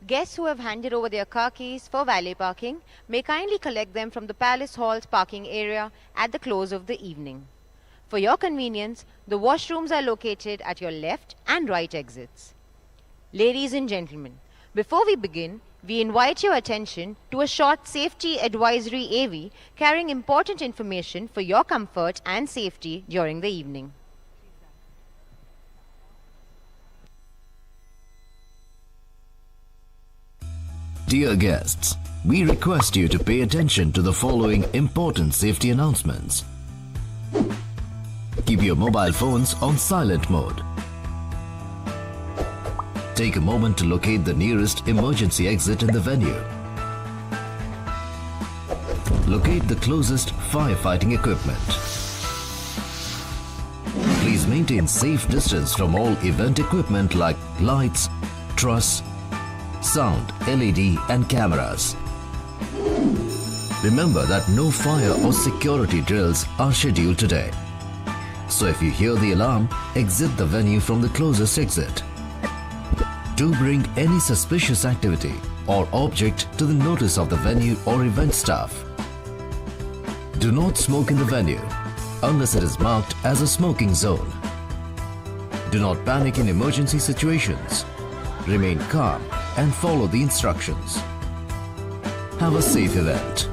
Guests who have handed over their car keys for valet parking may kindly collect them from the Palace Hall's parking area at the close of the evening. For your convenience, the washrooms are located at your left and right exits. Ladies and gentlemen, before we begin, we invite your attention to a short safety advisory AV carrying important information for your comfort and safety during the evening. Dear guests, we request you to pay attention to the following important safety announcements. Keep your mobile phones on silent mode. Take a moment to locate the nearest emergency exit in the venue. Locate the closest firefighting equipment. Please maintain safe distance from all event equipment like lights, truss, sound, LED and cameras. Remember that no fire or security drills are scheduled today. So if you hear the alarm, exit the venue from the closest exit. Do bring any suspicious activity or object to the notice of the venue or event staff. Do not smoke in the venue unless it is marked as a smoking zone. Do not panic in emergency situations. Remain calm and follow the instructions. Have a safe event.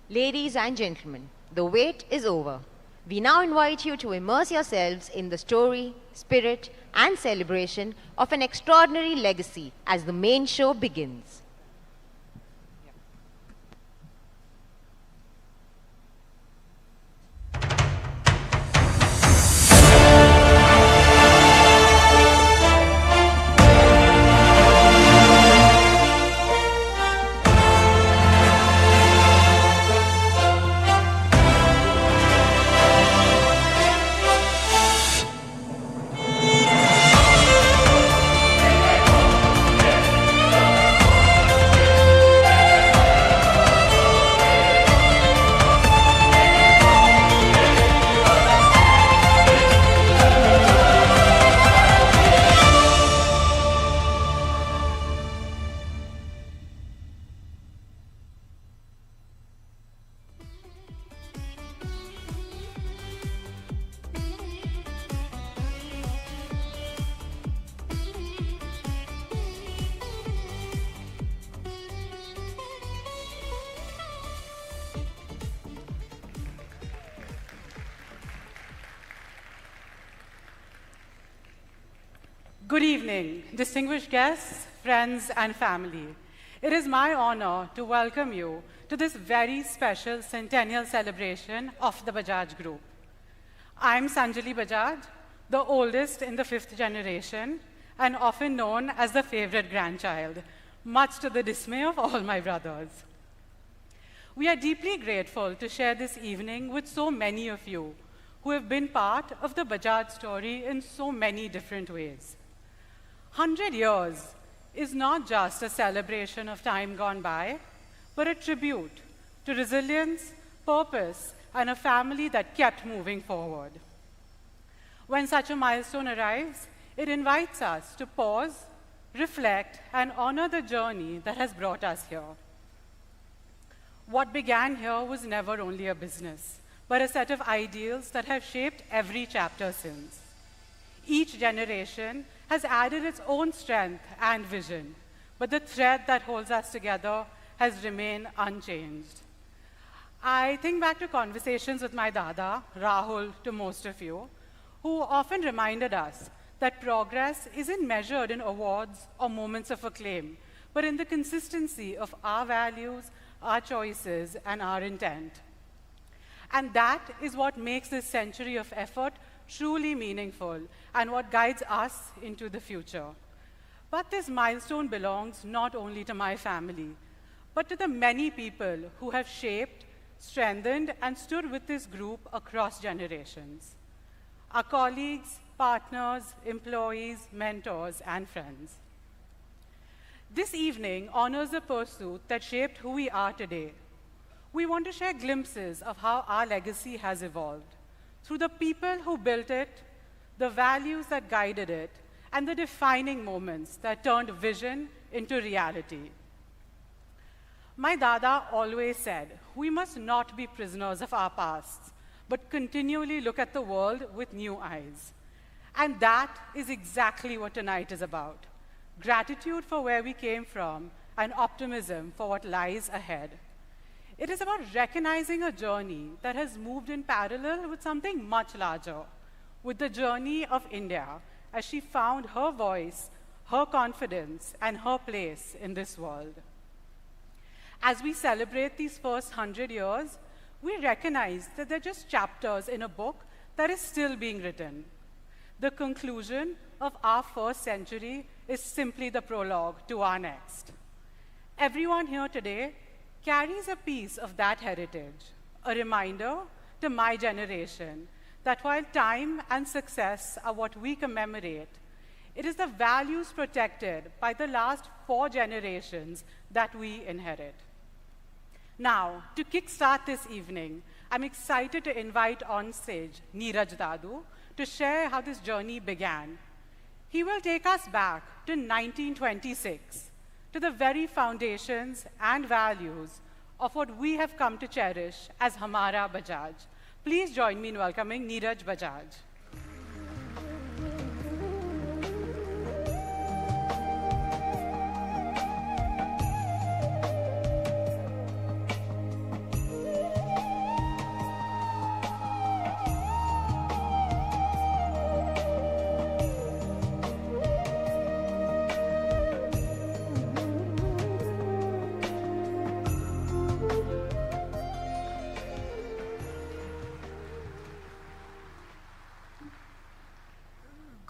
Ladies and gentlemen, the wait is over. We now invite you to immerse yourselves in the story, spirit, and celebration of an extraordinary legacy as the main show begins. Good evening, distinguished guests, friends, and family. It is my honor to welcome you to this very special Centennial celebration of the Bajaj Group. I'm Sanjali Bajaj, the oldest in the 5th generation and often known as the favorite grandchild, much to the dismay of all my brothers. We are deeply grateful to share this evening with so many of you who have been part of the Bajaj story in so many different ways. 100 years is not just a celebration of time gone by, but a tribute to resilience, purpose, and a family that kept moving forward. When such a milestone arrives, it invites us to pause, reflect, and honor the journey that has brought us here. What began here was never only a business, but a set of ideals that have shaped every chapter since. Each generation has added its own strength and vision, but the thread that holds us together has remained unchanged. I think back to conversations with my dada, Rahul, to most of you, who often reminded us that progress isn't measured in awards or moments of acclaim, but in the consistency of our values, our choices, and our intent. And that is what makes this century of effort truly meaningful and what guides us into the future. But this milestone belongs not only to my family, but to the many people who have shaped, strengthened, and stood with this group across generations. Our colleagues, partners, employees, mentors, and friends. This evening honors the pursuit that shaped who we are today. We want to share glimpses of how our legacy has evolved through the people who built it, the values that guided it, and the defining moments that turned vision into reality. My dada always said, we must not be prisoners of our pasts, but continually look at the world with new eyes. And that is exactly what tonight is about. Gratitude for where we came from and optimism for what lies ahead. It is about recognizing a journey that has moved in parallel with something much larger, with the journey of India as she found her voice, her confidence, and her place in this world. As we celebrate these first 100 years, we recognize that they're just chapters in a book that is still being written. The conclusion of our first century is simply the prologue to our next. Everyone here today carries a piece of that heritage, a reminder to my generation that while time and success are what we commemorate, it is the values protected by the last 4 generations that we inherit. Now, to kickstart this evening, I'm excited to invite on stage Niraj Dadu to share how this journey began. He will take us back to 1926, to the very foundations and values of what we have come to cherish as Hamara Bajaj. Please join me in welcoming Niraj Bajaj.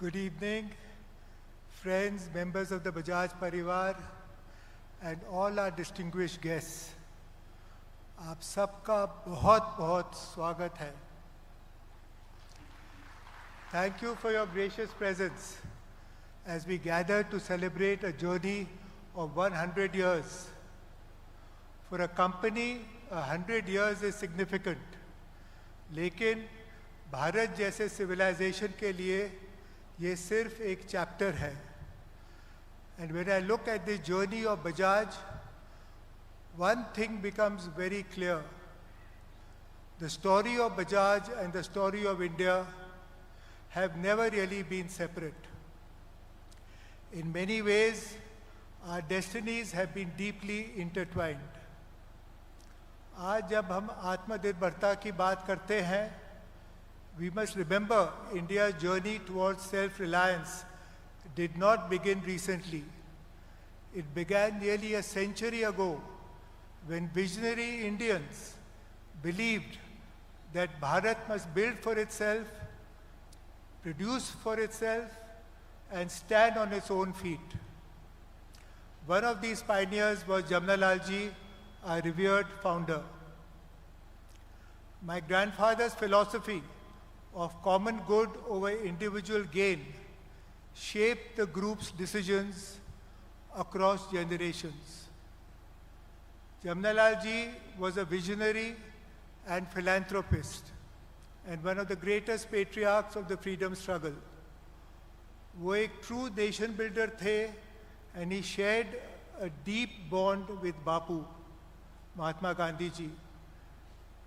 Good evening, friends, members of the Bajaj Parivar, and all our distinguished guests. आप सबका बहुत बहुत स्वागत है. Thank you for your gracious presence as we gather to celebrate a journey of 100 years. For a company, 100 years is significant. लेकिन भारत जैसे civilization के लिए ये सिर्फ एक chapter है. And when I look at the journey of Bajaj, one thing becomes very clear. The story of Bajaj and the story of India have never really been separate. In many ways, our destinies have been deeply intertwined. आज जब हम आत्मनिर्भरता की बात करते हैं, we must remember India's journey towards self-reliance did not begin recently. It began nearly a century ago when visionary Indians believed that Bharat must build for itself, produce for itself, and stand on its own feet. One of these pioneers was Jamnalal ji, our revered founder. My grandfather's philosophy of common good over individual gain shaped the group's decisions across generations. Jamnalal ji was a visionary and philanthropist and one of the greatest patriarchs of the freedom struggle. वो एक true nation builder थे and he shared a deep bond with Bapu, Mahatma Gandhi ji.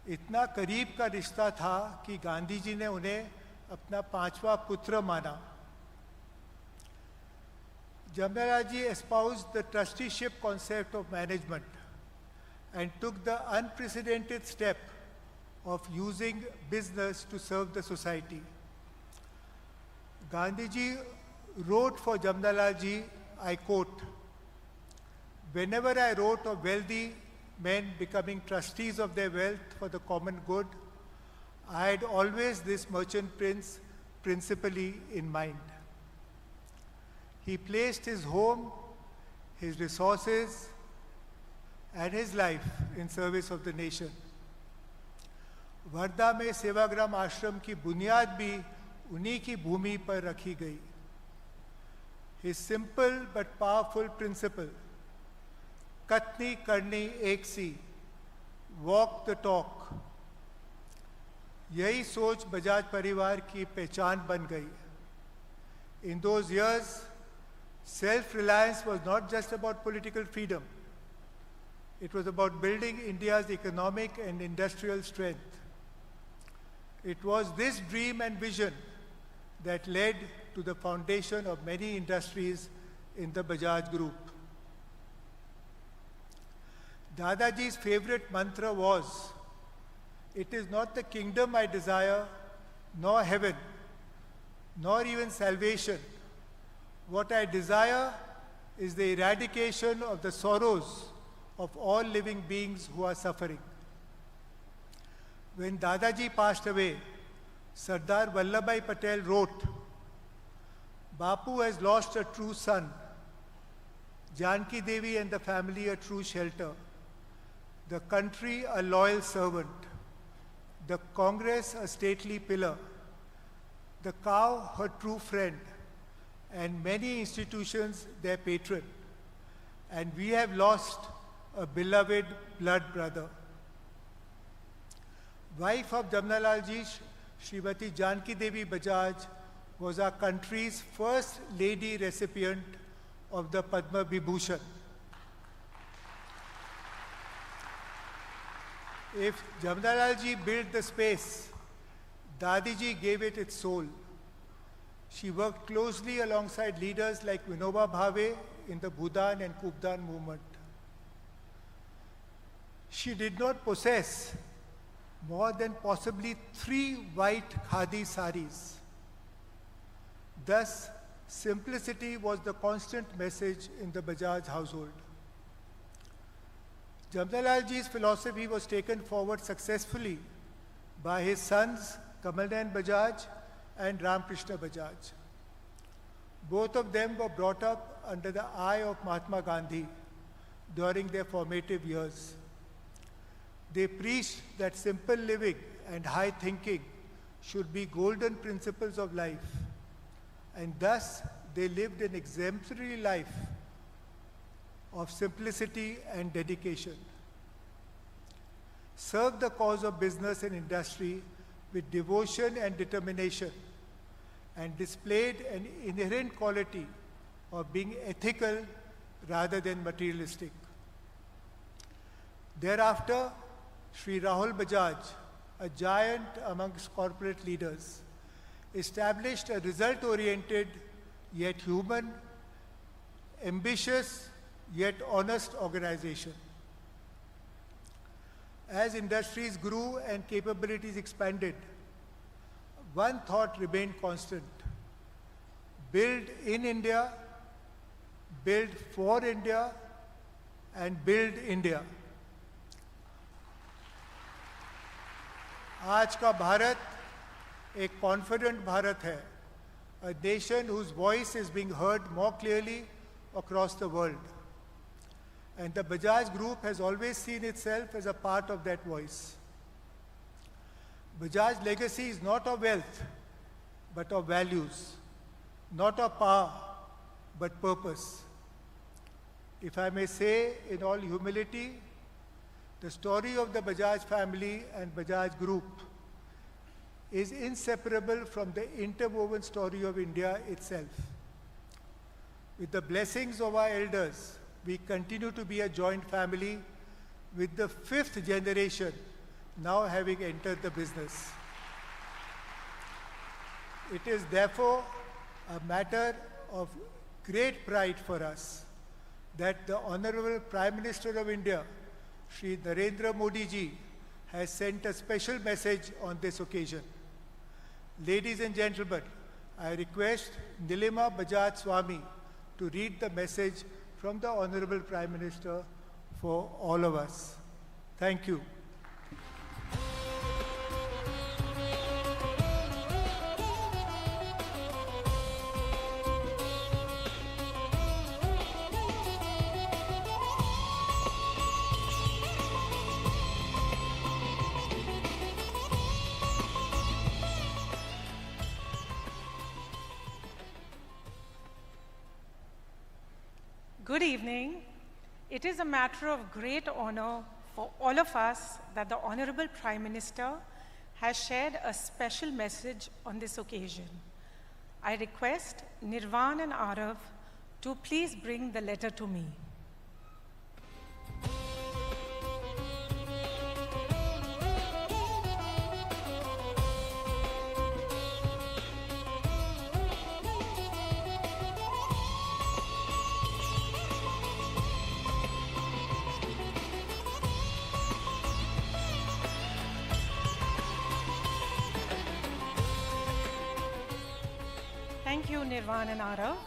इतना करीब का रिश्ता था कि गांधी जी ने उन्हें अपना पांचवा पुत्र माना. Jamnalal ji espoused the trusteeship concept of management and took the unprecedented step of using business to serve the society. Gandhi ji wrote for Jamnalal ji, I quote, "Whenever I wrote of wealthy men becoming trustees of their wealth for the common good, I had always this merchant prince principally in mind. He placed his home, his resources, and his life in service of the nation. Wardha में सेवाग्राम आश्रम की बुनियाद भी उन्हीं की भूमि पर रखी गई. His simple but powerful principle, कथनी करनी एक सी, वॉक द टॉक, यही सोच बजाज परिवार की पहचान बन गई. In those years, self-reliance was not just about political freedom. It was about building India's economic and industrial strength. It was this dream and vision that led to the foundation of many industries in the Bajaj Group. Dadaji's favorite mantra was, "It is not the kingdom I desire, nor heaven, nor even salvation. What I desire is the eradication of the sorrows of all living beings who are suffering." When Dadaji passed away, Sardar Vallabhbhai Patel wrote, "Bapu has lost a true son, Janki Devi and the family a true shelter, the country a loyal servant, the Congress a stately pillar, the cow her true friend, and many institutions their patron. And we have lost a beloved blood brother." Wife of Jamnalal ji, Srimati Janki Devi Bajaj, was our country's first lady recipient of the Padma Vibhushan. If Jamnalal ji built the space, Dadi ji gave it its soul. She worked closely alongside leaders like Vinoba Bhave in the Bhudan and Kubdan movement. She did not possess more than possibly 3 white khadi saris. Thus, simplicity was the constant message in the Bajaj household. Jamnalal ji's philosophy was taken forward successfully by his sons Kamalnayan Bajaj and Ramkrishna Bajaj. Both of them were brought up under the eye of Mahatma Gandhi during their formative years. They preached that simple living and high thinking should be golden principles of life, and thus they lived an exemplary life of simplicity and dedication. Served the cause of business and industry with devotion and determination, and displayed an inherent quality of being ethical rather than materialistic. Thereafter, Sri Rahul Bajaj, a giant amongst corporate leaders, established a result-oriented yet human, ambitious yet honest organization. As industries grew and capabilities expanded, one thought remained constant: build in India, build for India, and build India. आज का भारत एक confident Bharat है, a nation whose voice is being heard more clearly across the world. And the Bajaj Group has always seen itself as a part of that voice. Bajaj's legacy is not of wealth, but of values, not of power, but purpose. If I may say in all humility, the story of the Bajaj family and Bajaj Group is inseparable from the interwoven story of India itself. With the blessings of our elders, we continue to be a joint family, with the 5th generation now having entered the business. It is therefore a matter of great pride for us that the Honorable Prime Minister of India, Shri Narendra Modi ji, has sent a special message on this occasion. Ladies and gentlemen, I request Nilima Bajaj Swami to read the message from the Honorable Prime Minister for all of us. Thank you. Good evening. It is a matter of great honor for all of us that the Honorable Prime Minister has shared a special message on this occasion. I request Nirvan and Arav to please bring the letter to me. Thank you, Nirvan and Arav.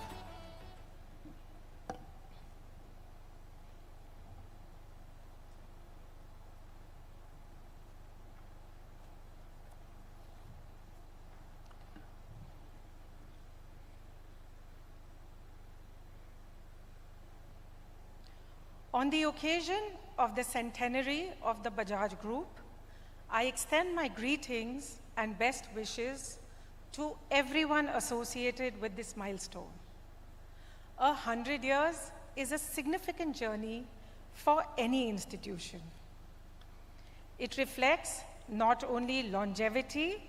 On the occasion of the centenary of the Bajaj Group, I extend my greetings and best wishes to everyone associated with this milestone. 100 years is a significant journey for any institution. It reflects not only longevity,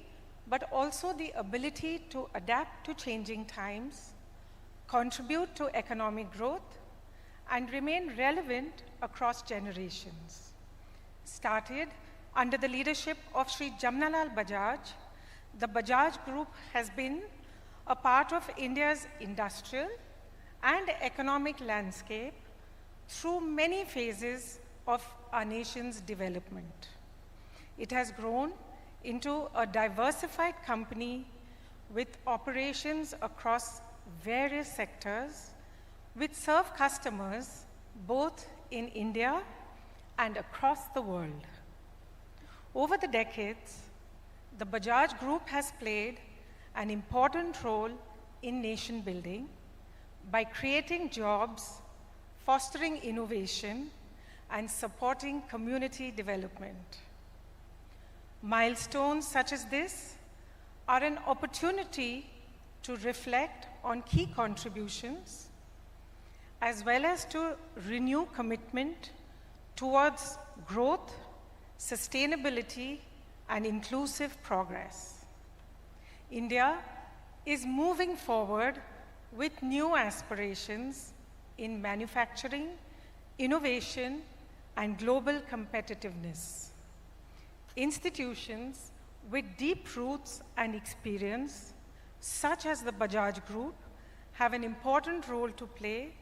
but also the ability to adapt to changing times, contribute to economic growth, and remain relevant across generations. Started under the leadership of Sri Jamnalal Bajaj, the Bajaj Group has been a part of India's industrial and economic landscape through many phases of our nation's development. It has grown into a diversified company with operations across various sectors, which serve customers both in India and across the world. Over the decades, the Bajaj Group has played an important role in nation building by creating jobs, fostering innovation, and supporting community development. Milestones such as this are an opportunity to reflect on key contributions, as well as to renew commitment towards growth, sustainability, and inclusive progress. India is moving forward with new aspirations in manufacturing, innovation, and global competitiveness. Institutions with deep roots and experience, such as the Bajaj Group, have an important role to play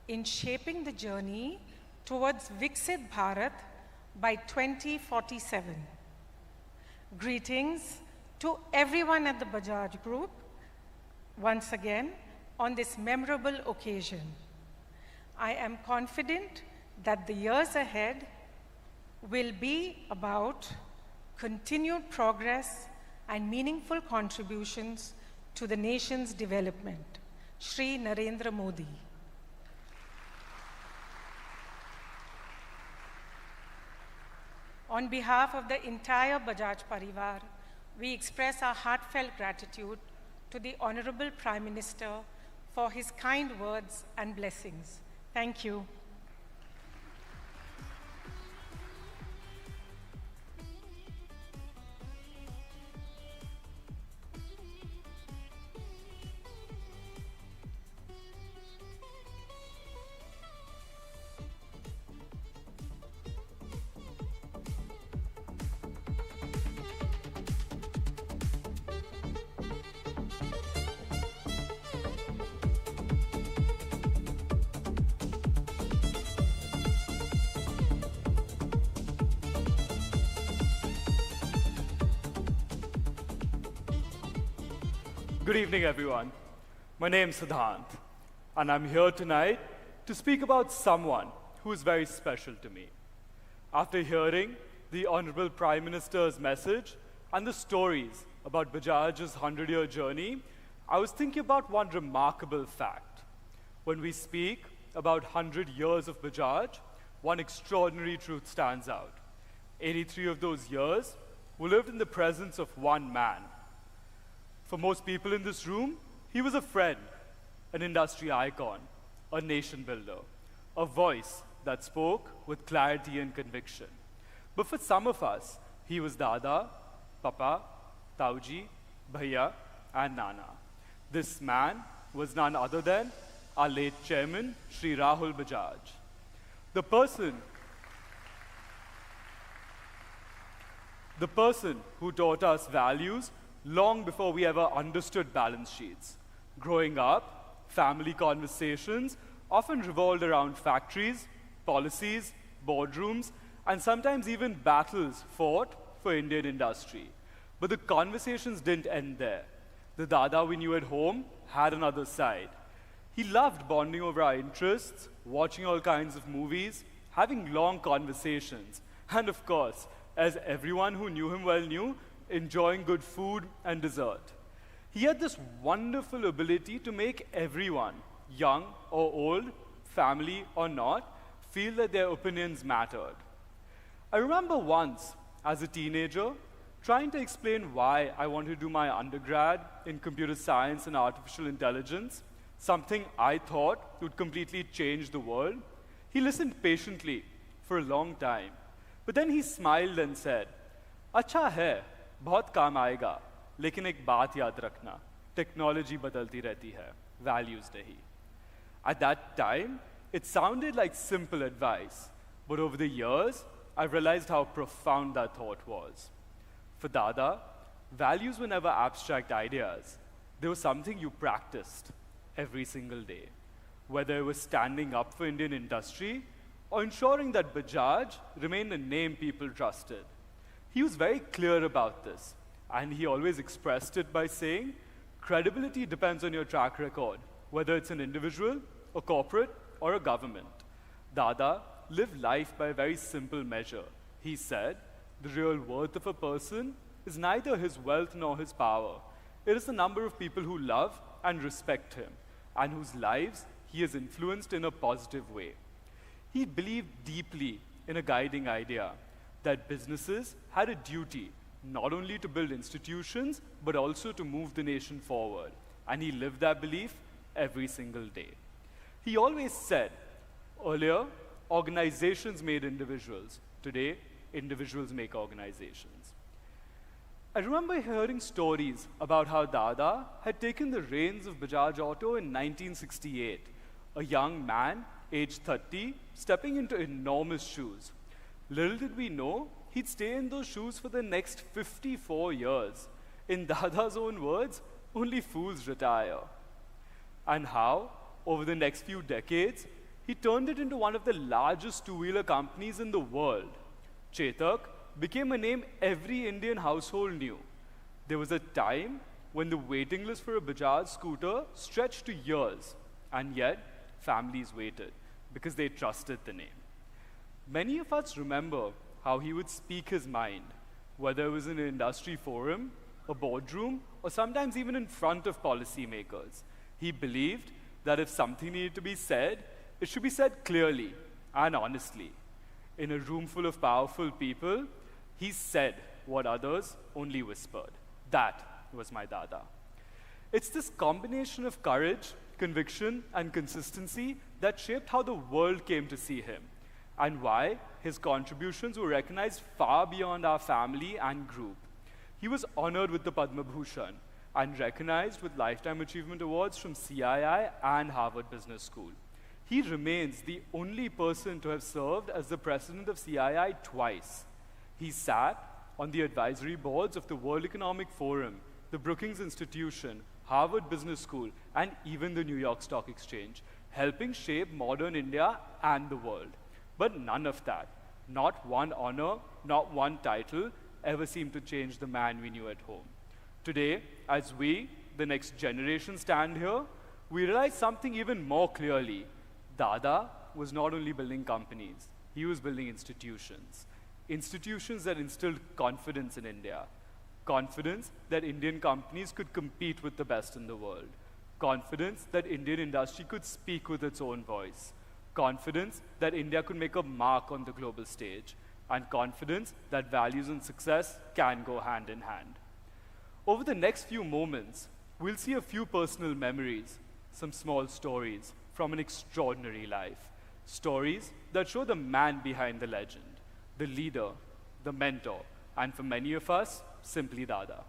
in shaping the journey towards Viksit Bharat by 2047. Greetings to everyone at the Bajaj Group, once again, on this memorable occasion. I am confident that the years ahead will be about continued progress and meaningful contributions to the nation's development. Shri Narendra Modi. On behalf of the entire Bajaj Parivar, we express our heartfelt gratitude to the Honorable Prime Minister for his kind words and blessings. Thank you. Good evening, everyone. My name is Siddhant, and I'm here tonight to speak about someone who is very special to me. After hearing the Honorable Prime Minister's message and the stories about Bajaj's 100-year journey, I was thinking about one remarkable fact. When we speak about 100 years of Bajaj, one extraordinary truth stands out. 83 of those years were lived in the presence of one man. For most people in this room, he was a friend, an industry icon, a nation builder, a voice that spoke with clarity and conviction. But for some of us, he was Dada, Papa, Tauji, Bhaiya, and Nana. This man was none other than our late chairman, Shri Rahul Bajaj. The person who taught us values long before we ever understood balance sheets. Growing up, family conversations often revolved around factories, policies, boardrooms, and sometimes even battles fought for Indian industry. But the conversations didn't end there. The Dada we knew at home had another side. He loved bonding over our interests, watching all kinds of movies, having long conversations, and of course, as everyone who knew him well knew, enjoying good food and dessert. He had this wonderful ability to make everyone, young or old, family or not, feel that their opinions mattered. I remember once, as a teenager, trying to explain why I wanted to do my undergrad in computer science and artificial intelligence, something I thought would completely change the world. He listened patiently for a long time, but then he smiled and said, "Acha hai, बहुत काम आएगा, लेकिन एक बात याद रखना, technology बदलती रहती है, values नहीं." At that time, it sounded like simple advice, but over the years, I realized how profound that thought was. For Dada, values were never abstract ideas. They were something you practiced every single day, whether it was standing up for Indian industry or ensuring that Bajaj remained a name people trusted. He was very clear about this, and he always expressed it by saying, credibility depends on your track record, whether it's an individual, a corporate, or a government. Dada lived life by a very simple measure. He said, the real worth of a person is neither his wealth nor his power. It is the number of people who love and respect him. and whose lives he has influenced in a positive way. He believed deeply in a guiding idea that businesses had a duty not only to build institutions, but also to move the nation forward. And he lived that belief every single day. He always said, earlier, organizations made individuals. Today, individuals make organizations. I remember hearing stories about how Dada had taken the reins of Bajaj Auto in 1968, a young man, aged 30, stepping into enormous shoes. Little did we know, he'd stay in those shoes for the next 54 years. In Dada's own words, only fools retire. And how, over the next few decades, he turned it into one of the largest two-wheeler companies in the world. Chetak became a name every Indian household knew. There was a time when the waiting list for a Bajaj scooter stretched to years, and yet families waited because they trusted the name. Many of us remember how he would speak his mind, whether it was in an industry forum, a boardroom, or sometimes even in front of policymakers. He believed that if something needed to be said, it should be said clearly and honestly. In a room full of powerful people, he said what others only whispered. That was my Dada. It's this combination of courage, conviction, and consistency that shaped how the world came to see him, and why his contributions were recognized far beyond our family and group. He was honored with the Padma Bhushan and recognized with Lifetime Achievement Awards from CII and Harvard Business School. He remains the only person to have served as the president of CII twice. He sat on the advisory boards of the World Economic Forum, the Brookings Institution, Harvard Business School, and even the New York Stock Exchange, helping shape modern India and the world. But none of that, not one honor, not one title, ever seemed to change the man we knew at home. Today, as we, the next generation, stand here, we realize something even more clearly. Dada was not only building companies, he was building institutions. Institutions that instilled confidence in India. Confidence that Indian companies could compete with the best in the world. Confidence that Indian industry could speak with its own voice. Confidence that India could make a mark on the global stage. And confidence that values and success can go hand in hand. Over the next few moments, we'll see a few personal memories, some small stories from an extraordinary life. Stories that show the man behind the legend, the leader, the mentor, and for many of us, simply Dada.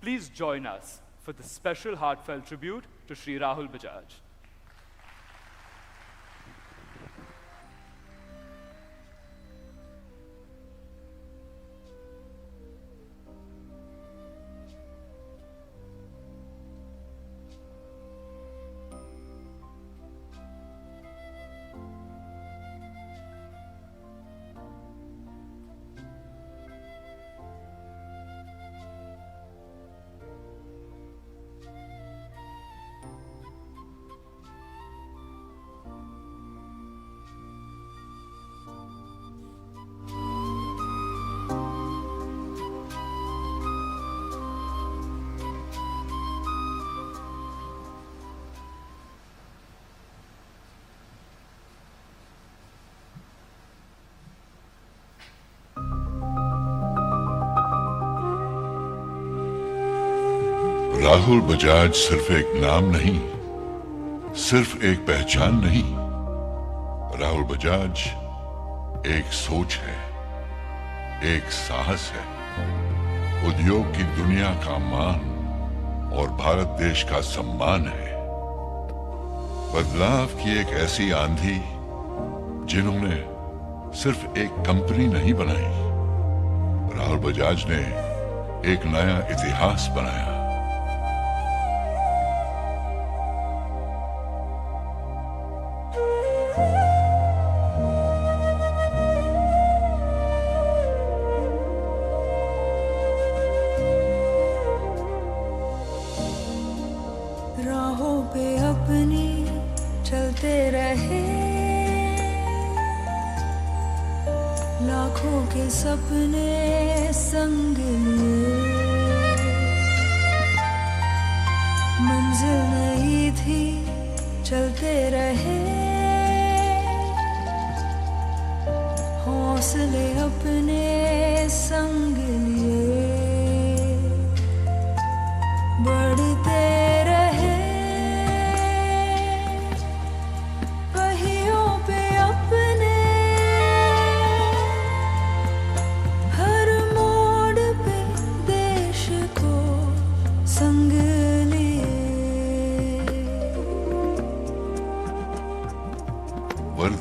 Please join us for the special heartfelt tribute to Shri Rahul Bajaj. Rahul Bajaj सिर्फ एक नाम नहीं, सिर्फ एक पहचान नहीं। राहुल बजाज एक सोच है, एक साहस है, उद्योग की दुनिया का मान और भारत देश का सम्मान है। बदलाव की एक ऐसी आंधी जिन्होंने सिर्फ एक कंपनी नहीं बनाई, राहुल बजाज ने एक नया इतिहास बनाया। राहों पे अपनी चलते रहे, लाखों के सपने संग लिए। मंजिल नहीं थी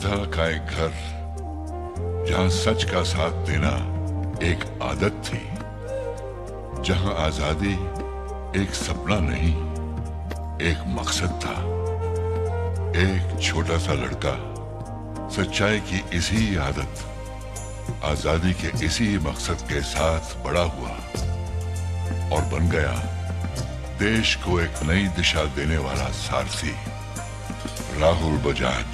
राधा का एक घर, जहां सच का साथ देना एक आदत थी, जहां आजादी एक सपना नहीं, एक मकसद था। एक छोटा सा लड़का सच्चाई की इसी आदत, आजादी के इसी मकसद के साथ बड़ा हुआ और बन गया देश को एक नई दिशा देने वाला सारथी, राहुल बजाज।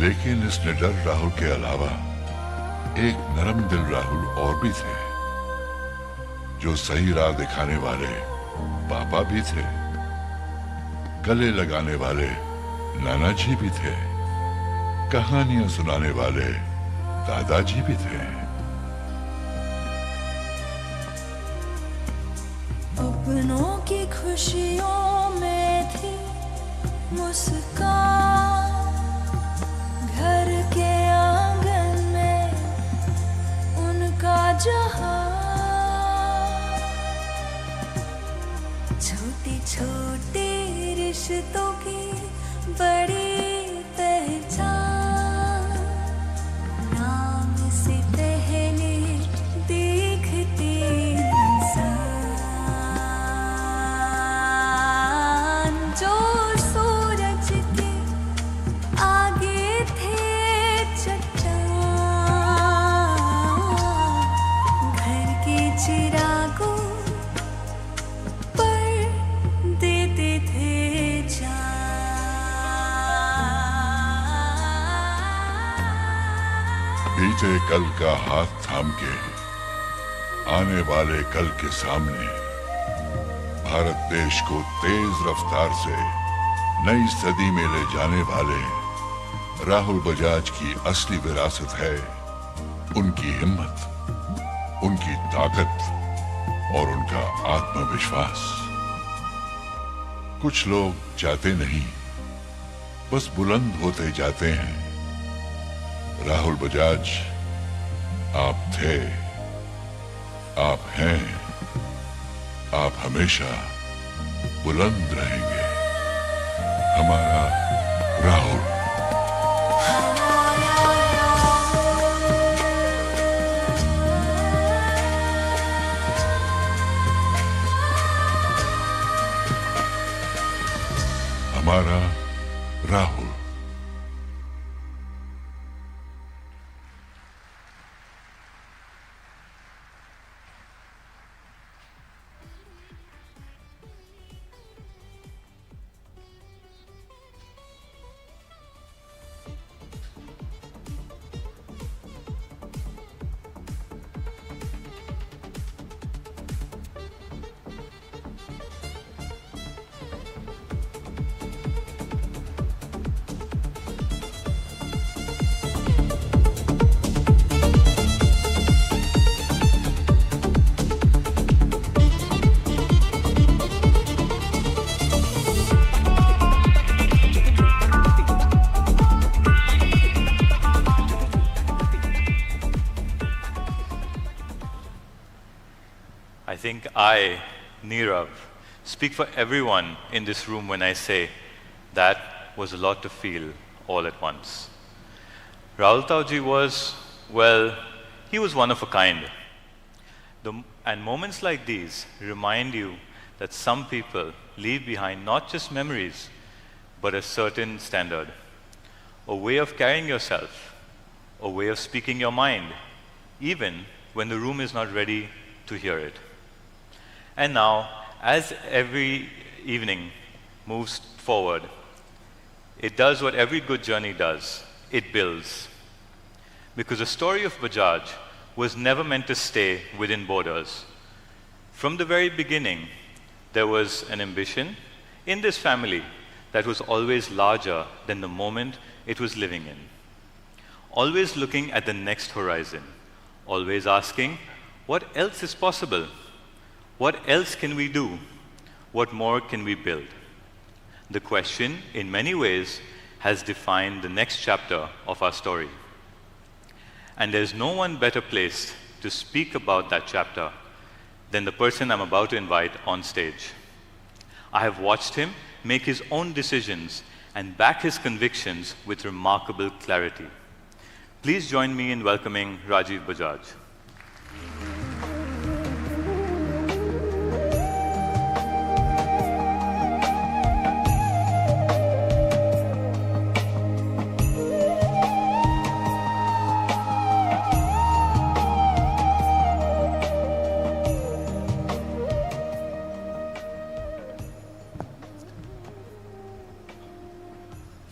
लेकिन इस निडर राहुल के अलावा एक नरम दिल राहुल और भी थे, जो सही राह दिखाने वाले पापा भी थे, गले लगाने वाले नाना जी भी थे, कहानियां सुनाने वाले दादाजी भी थे। अपनों की खुशियों में थी मुस्कान, घर के आंगन में उनका जहां, छोटी छोटी रिश्तों की बड़ी पहचान, नाम से पहले देखती इंसान, जो सूरज के आगे थे चट्टान, घर के चिरागों पर देते थे जान। बीते कल का हाथ थाम के आने वाले कल के सामने भारत देश को तेज रफ्तार से नई सदी में ले जाने वाले राहुल बजाज की असली विरासत है उनकी हिम्मत, उनकी ताकत और उनका आत्मविश्वास। कुछ लोग जाते नहीं, बस बुलंद होते जाते हैं। राहुल बजाज, आप थे, आप हैं, आप हमेशा बुलंद रहेंगे। हमारा राहुल। हमारा Rahul. I think I, Nirav, speak for everyone in this room when I say that was a lot to feel all at once. Rahul Tauji was, well, he was one of a kind. And moments like these remind you that some people leave behind not just memories, but a certain standard, a way of carrying yourself, a way of speaking your mind, even when the room is not ready to hear it. And now, as every evening moves forward, it does what every good journey does. It builds. Because the story of Bajaj was never meant to stay within borders. From the very beginning, there was an ambition in this family that was always larger than the moment it was living in. Always looking at the next horizon. Always asking, what else is possible? What else can we do? What more can we build? The question, in many ways, has defined the next chapter of our story. And there's no one better placed to speak about that chapter than the person I'm about to invite on stage. I have watched him make his own decisions and back his convictions with remarkable clarity. Please join me in welcoming Rajiv Bajaj.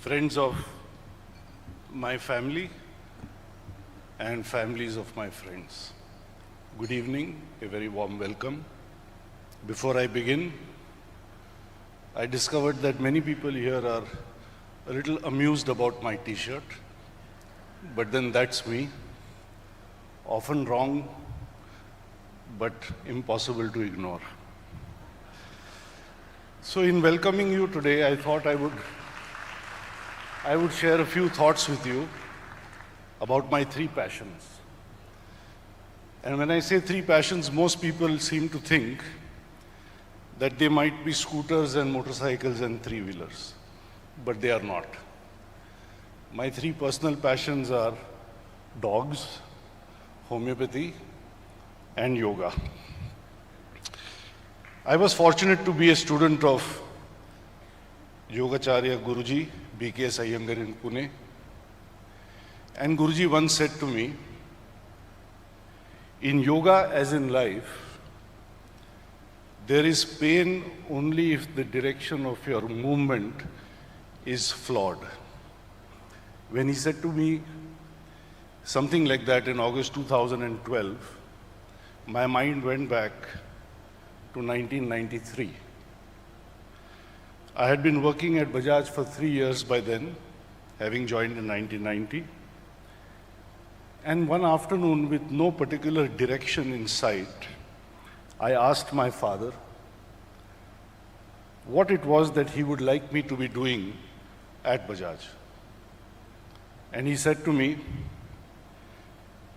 Friends of my family and families of my friends, good evening, a very warm welcome. Before I begin, I discovered that many people here are a little amused about my t-shirt, but then that's me, often wrong, but impossible to ignore. So in welcoming you today, I thought I would share a few thoughts with you about my three passions. And when I say three passions, most people seem to think that they might be scooters and motorcycles and three-wheelers, but they are not. My three personal passions are dogs, homeopathy, and yoga. I was fortunate to be a student of Yogacharya Guruji, B.K.S. Iyengar in Pune. And Guruji once said to me, in yoga as in life, there is pain only if the direction of your movement is flawed. When he said to me something like that in August 2012, my mind went back to 1993. I had been working at Bajaj for 3 years by then, having joined in 1990. And one afternoon, with no particular direction in sight, I asked my father what it was that he would like me to be doing at Bajaj. And he said to me,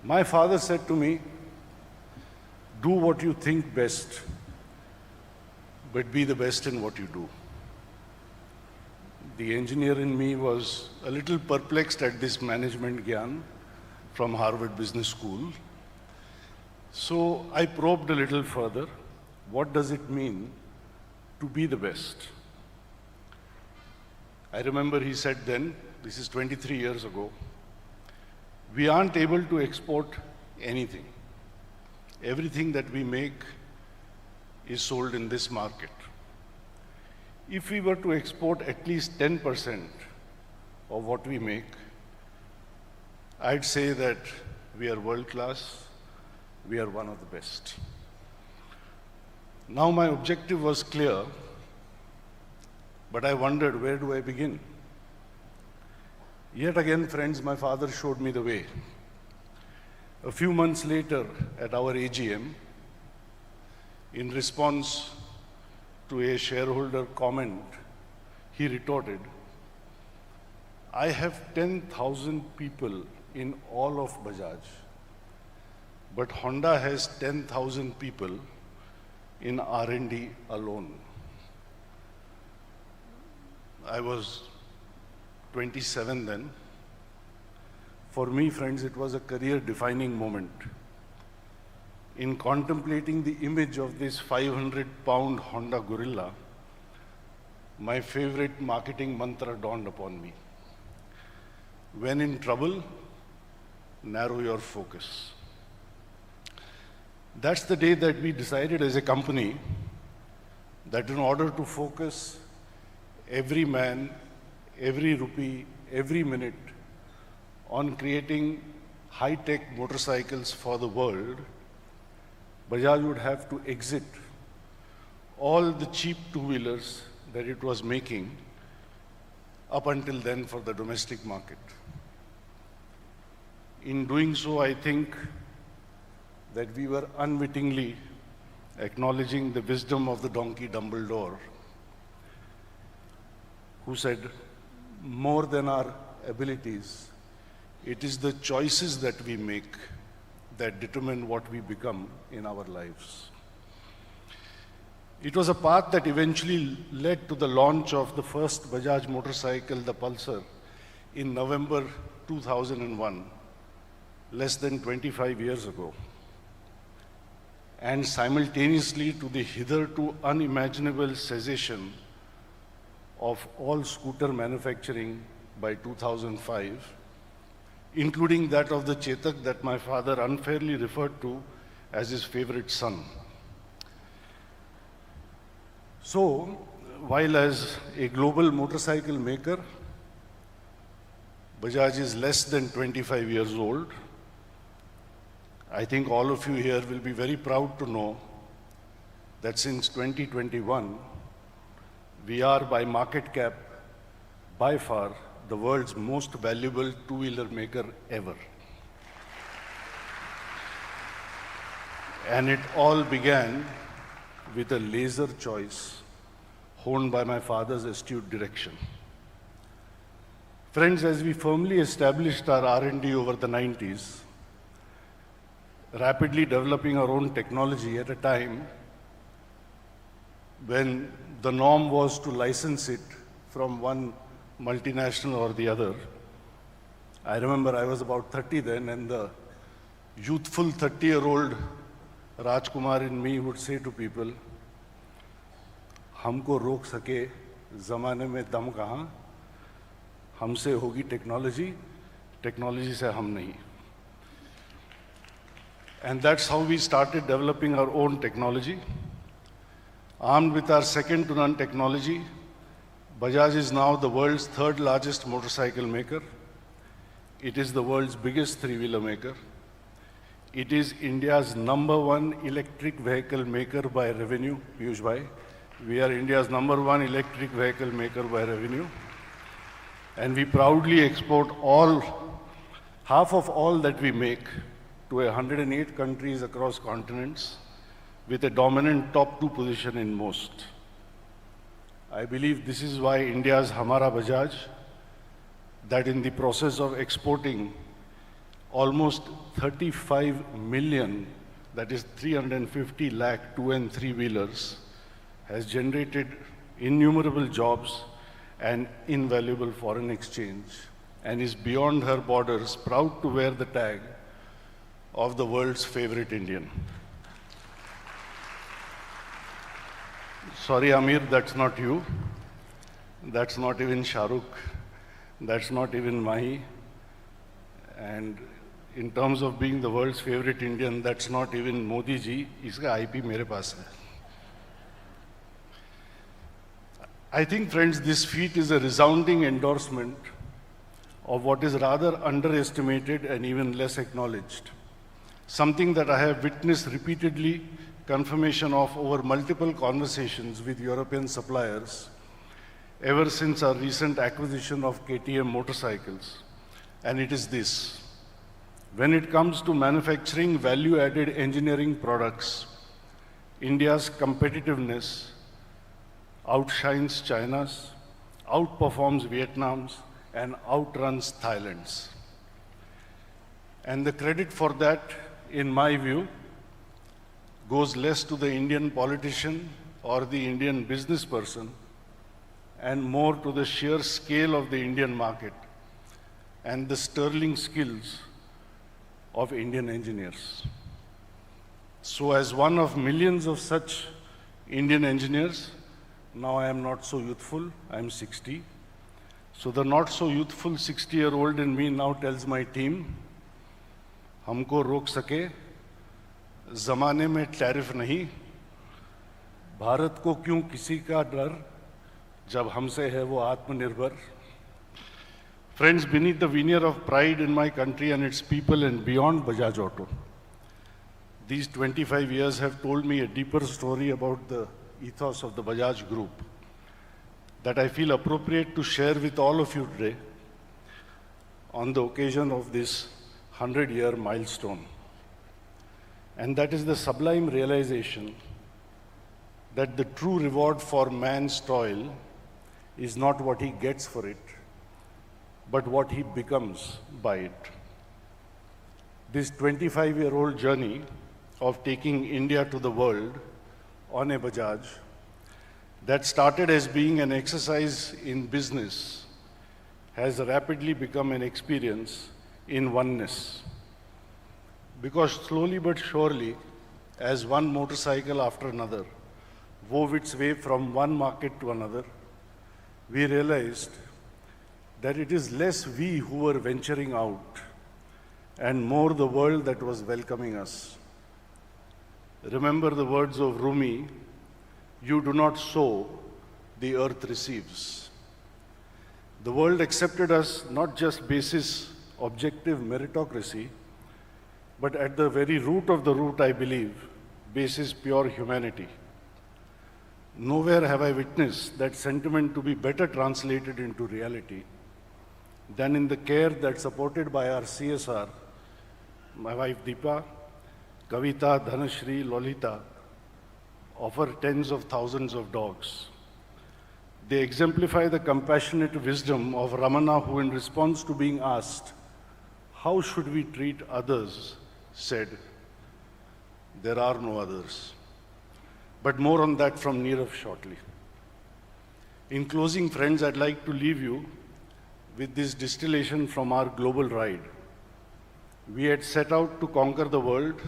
my father said to me, do what you think best, but be the best in what you do. The engineer in me was a little perplexed at this management gyan from Harvard Business School. So I probed a little further. What does it mean to be the best? I remember he said then, this is 23 years ago, we aren't able to export anything. Everything that we make is sold in this market. If we were to export at least 10% of what we make, I'd say that we are world class, we are one of the best. Now my objective was clear, but I wondered, where do I begin? Yet again, friends, my father showed me the way. A few months later, at our AGM, in response to a shareholder comment, he retorted, I have 10,000 people in all of Bajaj, but Honda has 10,000 people in R&D alone. I was 27 then. For me, friends, it was a career-defining moment. In contemplating the image of this 500-pound Honda gorilla, my favorite marketing mantra dawned upon me. When in trouble, narrow your focus. That's the day that we decided as a company that in order to focus every man, every rupee, every minute on creating high-tech motorcycles for the world, Bajaj would have to exit all the cheap two-wheelers that it was making up until then for the domestic market. In doing so, I think that we were unwittingly acknowledging the wisdom of the donkey Dumbledore, who said, more than our abilities, it is the choices that we make that determine what we become in our lives. It was a path that eventually led to the launch of the first Bajaj motorcycle, the Pulsar, in November 2001, less than 25 years ago, and simultaneously to the hitherto unimaginable cessation of all scooter manufacturing by 2005, including that of the Chetak that my father unfairly referred to as his favorite son. So, while as a global motorcycle maker, Bajaj is less than 25 years old, I think all of you here will be very proud to know that since 2021, we are by market cap, by far, the world's most valuable two-wheeler maker ever. And it all began with a laser choice honed by my father's astute direction. Friends, as we firmly established our R&D over the 90s, rapidly developing our own technology at a time when the norm was to license it from one multinational or the other. I remember I was about 30 then, and the youthful 30-year-old Rajkumar in me would say to people, हमको रोक सके ज़माने में दम कहाँ, हमसे होगी technology, technology से हम नहीं. And that's how we started developing our own technology. Armed with our second-to-none technology, Bajaj is now the world's third largest motorcycle maker. It is the world's biggest three-wheeler maker. It is India's #1 electric vehicle maker by revenue, Piyush Bhai. We are India's #1 electric vehicle maker by revenue. And we proudly export half of all that we make to 108 countries across continents with a dominant top 2 position in most. I believe this is why India's Hamara Bajaj, that in the process of exporting almost 35 million, that is 350 lakh 2 and 3 wheelers, has generated innumerable jobs and invaluable foreign exchange, and is beyond her borders proud to wear the tag of the world's favorite Indian. Sorry, Amir, that's not you. That's not even Shahrukh. That's not even Mahi. And in terms of being the world's favorite Indian, that's not even Modi ji. Iska IP mere paas hai. I think, friends, this feat is a resounding endorsement of what is rather underestimated and even less acknowledged. Something that I have witnessed repeatedly confirmation of over multiple conversations with European suppliers ever since our recent acquisition of KTM motorcycles. And it is this: when it comes to manufacturing value-added engineering products, India's competitiveness outshines China's, outperforms Vietnam's, and outruns Thailand's. And the credit for that, in my view, goes less to the Indian politician or the Indian business person, and more to the sheer scale of the Indian market and the sterling skills of Indian engineers. So as one of millions of such Indian engineers, now I am not so youthful, I am 60. So the not so youthful 60-year-old in me now tells my team, हमको रोक सके ज़माने में tariff नहीं, भारत को क्यों किसी का डर, जब हमसे है वो आत्मनिर्भर. Friends, beneath the veneer of pride in my country and its people and beyond Bajaj Auto, these 25 years have told me a deeper story about the ethos of the Bajaj Group that I feel appropriate to share with all of you today on the occasion of this 100-year milestone. And that is the sublime realization that the true reward for man's toil is not what he gets for it, but what he becomes by it. This 25-year-old journey of taking India to the world on a Bajaj that started as being an exercise in business has rapidly become an experience in oneness. Because slowly but surely, as one motorcycle after another wove its way from one market to another, we realized that it is less we who were venturing out and more the world that was welcoming us. Remember the words of Rumi, "You do not sow, the earth receives." The world accepted us not just basis objective meritocracy, but at the very root of the root, I believe, basis pure humanity. Nowhere have I witnessed that sentiment to be better translated into reality than in the care that, supported by our CSR, my wife Deepa, Kavita, Dhanashri, Lolita, offer tens of thousands of dogs. They exemplify the compassionate wisdom of Ramana, who, in response to being asked, "How should we treat others?" said, "There are no others." But more on that from Nirav shortly. In closing, friends, I'd like to leave you with this distillation from our global ride. We had set out to conquer the world,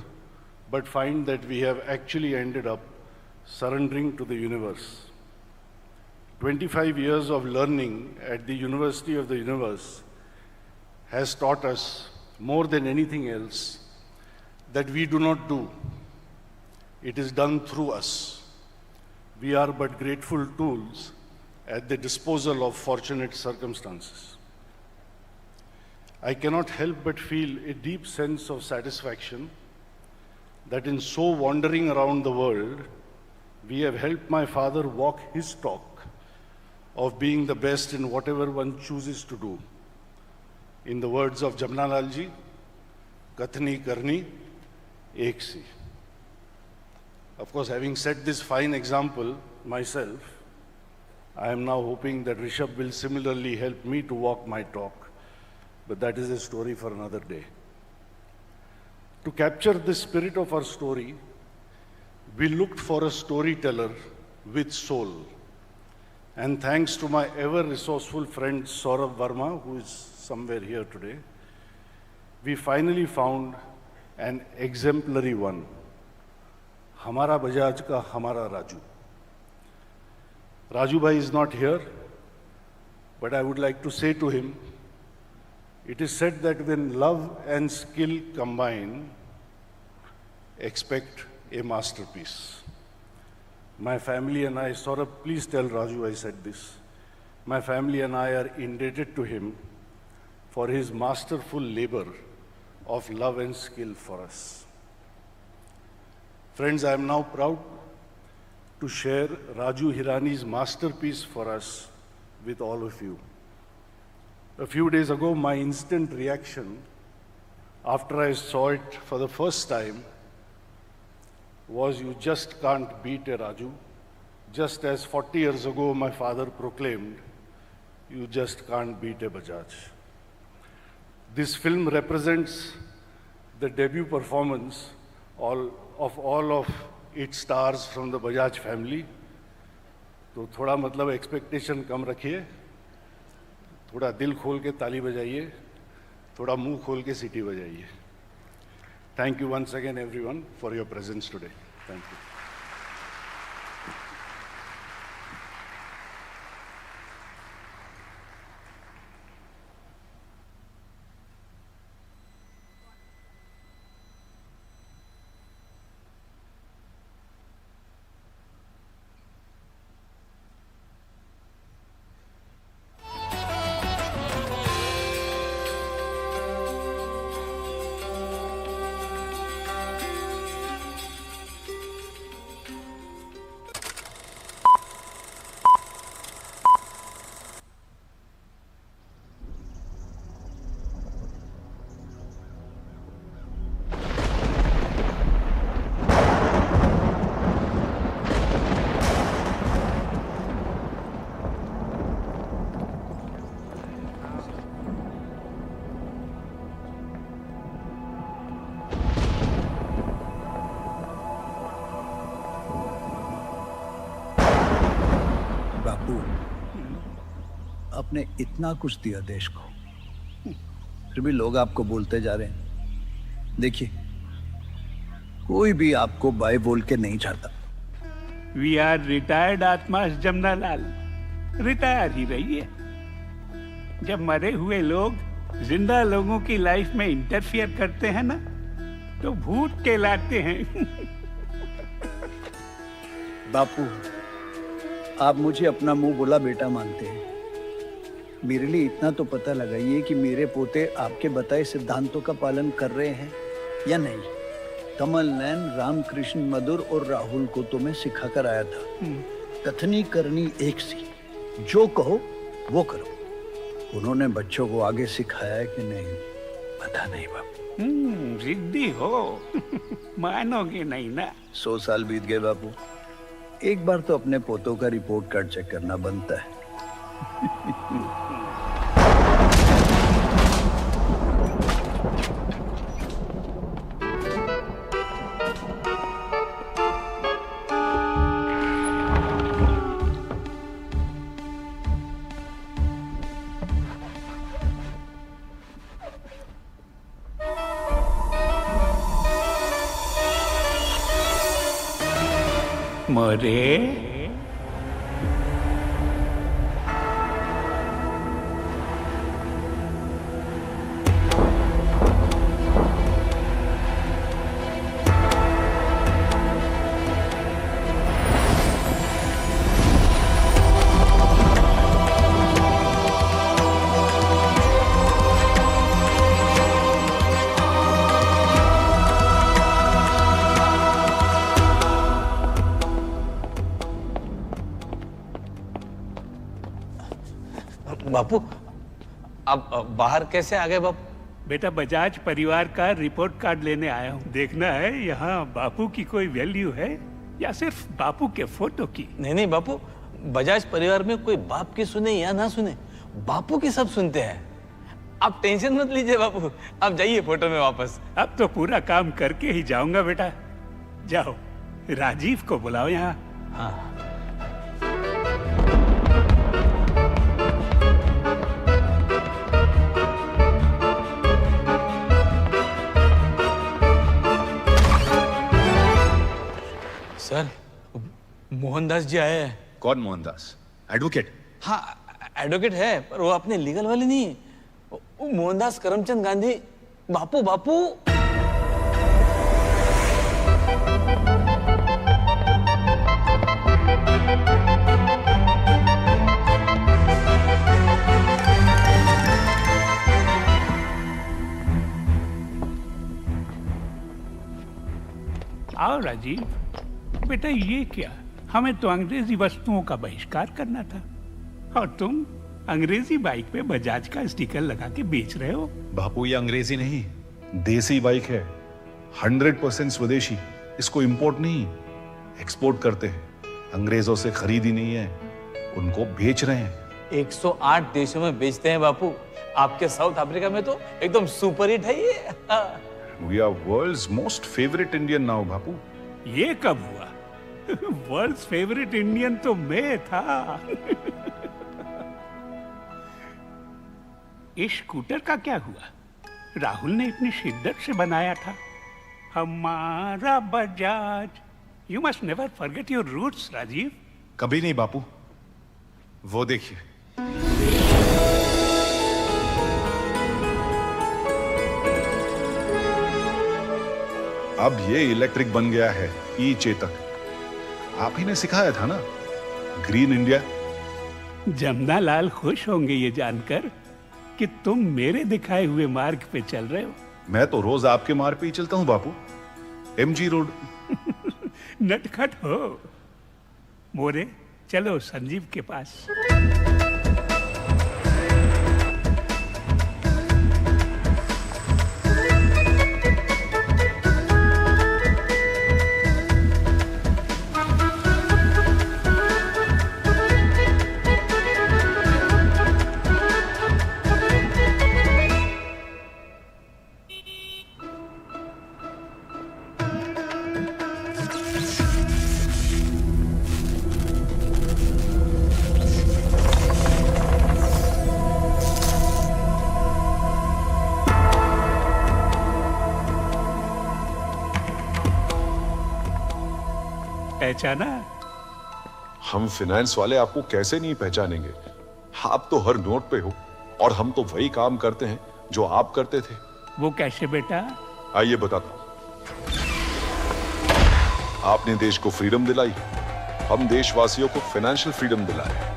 but find that we have actually ended up surrendering to the universe. 25 years of learning at the University of the Universe has taught us more than anything else that we do not do. It is done through us. We are but grateful tools at the disposal of fortunate circumstances. I cannot help but feel a deep sense of satisfaction that in so wandering around the world, we have helped my father walk his talk of being the best in whatever one chooses to do. In the words of Jamnalal ji, Kathni Karni, Ek si. Of course, having set this fine example myself, I am now hoping that Rishabh will similarly help me to walk my talk. But that is a story for another day. To capture the spirit of our story, we looked for a storyteller with soul. And thanks to my ever-resourceful friend Saurabh Verma, who is somewhere here today, we finally found an exemplary one. Hamara Bajaj ka Hamara Raju. Raju bhai is not here, but I would like to say to him, it is said that when love and skill combine, expect a masterpiece. My family and I, Saurabh, please tell Raju I said this. My family and I are indebted to him for his masterful labor of love and skill for us. Friends, I am now proud to share Raju Hirani's masterpiece for us with all of you. A few days ago, my instant reaction after I saw it for the first time was, "You just can't beat a Raju." Just as 40 years ago my father proclaimed, "You just can't beat a Bajaj." This film represents the debut performance of all of its stars from the Bajaj family. तो थोड़ा मतलब expectation कम रखिए, थोड़ा दिल खोल के ताली बजाइए, थोड़ा मुंह खोल के सीटी बजाइए. Thank you once again, everyone, for your presence today. Thank you. आपने इतना कुछ दिया देश को, फिर भी लोग आपको बोलते जा रहे हैं। देखिए, कोई भी आपको बाय बोल के नहीं चाहता। वी आर रिटायर्ड आत्मास जमनालाल, रिटायर ही रहिए। जब मरे हुए लोग जिंदा लोगों की लाइफ में इंटरफियर करते हैं ना, तो भूत कहलाते हैं। बापू, आप मुझे अपना मुंह बोला बेटा मानते हैं। मेरे लिए इतना तो पता लगाइए कि मेरे पोते आपके बताए सिद्धांतों का पालन कर रहे हैं या नहीं। कमल नैन, रामकृष्ण, मधुर और राहुल को तो मैं सिखा कर आया था। कथनी करनी एक सी, जो कहो वो करो। उन्होंने बच्चों को आगे सिखाया कि नहीं, पता नहीं बापू। जिद्दी हो। मानोगे नहीं ना। 100 साल बीत गए बापू, एक बार तो अपने पोतों का रिपोर्ट कार्ड चेक करना बनता है। मोरे, बापू, आप बाहर कैसे आ गए बापू? बेटा, बजाज परिवार का रिपोर्ट कार्ड लेने आया हूँ। देखना है यहाँ बापू की कोई वैल्यू है या सिर्फ बापू के फोटो की। नहीं नहीं बापू, बजाज परिवार में कोई बाप की सुने या ना सुने, बापू की सब सुनते हैं। आप टेंशन मत लीजिए बापू, आप जाइए फोटो में वापस। अब तो पूरा काम करके ही जाऊंगा बेटा। जाओ, राजीव को बुलाओ यहाँ। हाँ। सर, मोहनदास जी आए हैं। कौन मोहनदास? एडवोकेट? हाँ, एडवोकेट है, पर वो अपने लीगल वाले नहीं है। वो मोहनदास करमचंद गांधी। बापू बापू। आओ राजीव। बेटा, ये क्या? हमें तो अंग्रेजी वस्तुओं का बहिष्कार करना था और तुम अंग्रेजी बाइक पे बजाज का स्टिकर लगा के बेच रहे हो। बापू, ये अंग्रेजी नहीं, देसी बाइक है। 100% स्वदेशी। इसको इंपोर्ट नहीं, एक्सपोर्ट करते हैं। अंग्रेजों से खरीदी नहीं है, उनको बेच रहे हैं। 108 देशों में बेचते हैं बापू। आपके साउथ अफ्रीका में तो एकदम सुपर हिट है ये। We are world's most favorite Indian now, बापू। ये कब हुआ? वर्ल्ड्स फेवरेट इंडियन तो मैं था। इस स्कूटर का क्या हुआ? राहुल ने इतनी शिद्दत से बनाया था। हमारा Bajaj. You must never forget your roots Rajiv. कभी नहीं बापू। वो देखिए, अब ये इलेक्ट्रिक बन गया है, ई चेतक। आप ही ने सिखाया था ना, ग्रीन इंडिया। जमनालाल खुश होंगे ये जानकर कि तुम मेरे दिखाए हुए मार्ग पे चल रहे हो। मैं तो रोज आपके मार्ग पे ही चलता हूं बापू, एमजी रोड। नटखट हो। मोरे, चलो संजीव के पास। पहचाना? हम फाइनेंस वाले आपको कैसे नहीं पहचानेंगे? आप तो हर नोट पे हो और हम तो वही काम करते हैं जो आप करते थे। वो कैसे बेटा? आइए बताता हूं। आपने देश को फ्रीडम दिलाई, हम देशवासियों को फाइनेंशियल फ्रीडम दिलाए।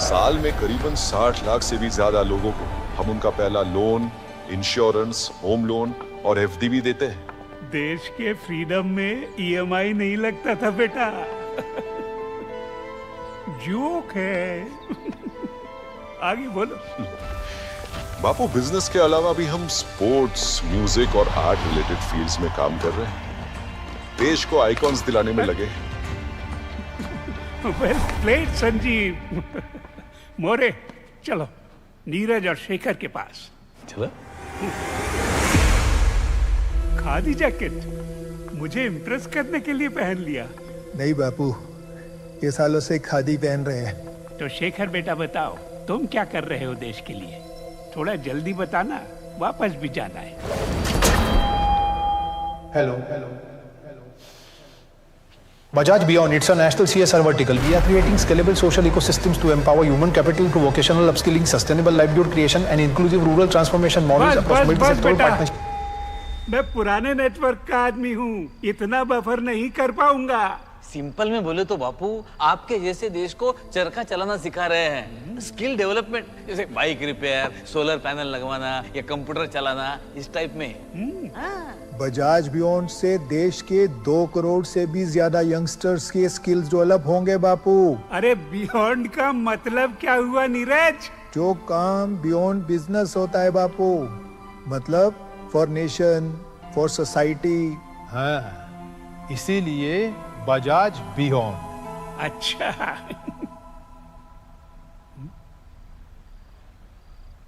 साल में करीबन 60 लाख से भी ज्यादा लोगों को हम उनका पहला लोन, इंश्योरेंस, होम लोन और एफडी भी देते हैं। देश के फ्रीडम में ईएमआई नहीं लगता था बेटा। जोक है। आगे बोलो। बापू, बिजनेस के अलावा भी हम स्पोर्ट्स, म्यूजिक और आर्ट रिलेटेड फील्ड्स में काम कर रहे हैं। देश को आइकॉन्स दिलाने में लगे। Well played Sanjeev. मोरे, चलो नीरज और शेखर के पास। चलो। खादी जैकेट मुझे इम्प्रेस करने के लिए पहन लिया। नहीं बापू, ये सालों से खादी पहन रहे हैं। तो शेखर बेटा बताओ, तुम क्या कर रहे हो देश के लिए? थोड़ा जल्दी बताना, वापस भी जाना है। Hello. Bajaj Beyond, it's a national CSR vertical. We are creating scalable social ecosystems to empower human capital through vocational upskilling, sustainable livelihood creation and inclusive rural transformation models across multi-sectoral partnerships. मैं पुराने network का आदमी हूँ, इतना buffer नहीं कर पाऊंगा। Simple में बोले तो बापू, आपके जैसे देश को चरखा चलाना सिखा रहे हैं। स्किल डेवलपमेंट, जैसे बाइक रिपेयर, सोलर पैनल लगवाना या कंप्यूटर चलाना, इस टाइप में। बजाज बियॉन्ड से देश के 2 करोड़ से भी ज्यादा यंगस्टर्स के स्किल्स डेवलप होंगे बापू। अरे बियॉन्ड का मतलब क्या हुआ नीरज? जो काम बियॉन्ड बिजनेस होता है बापू, मतलब फॉर नेशन, फॉर सोसाइटी। हाँ, इसीलिए बजाज बियॉन्ड। अच्छा।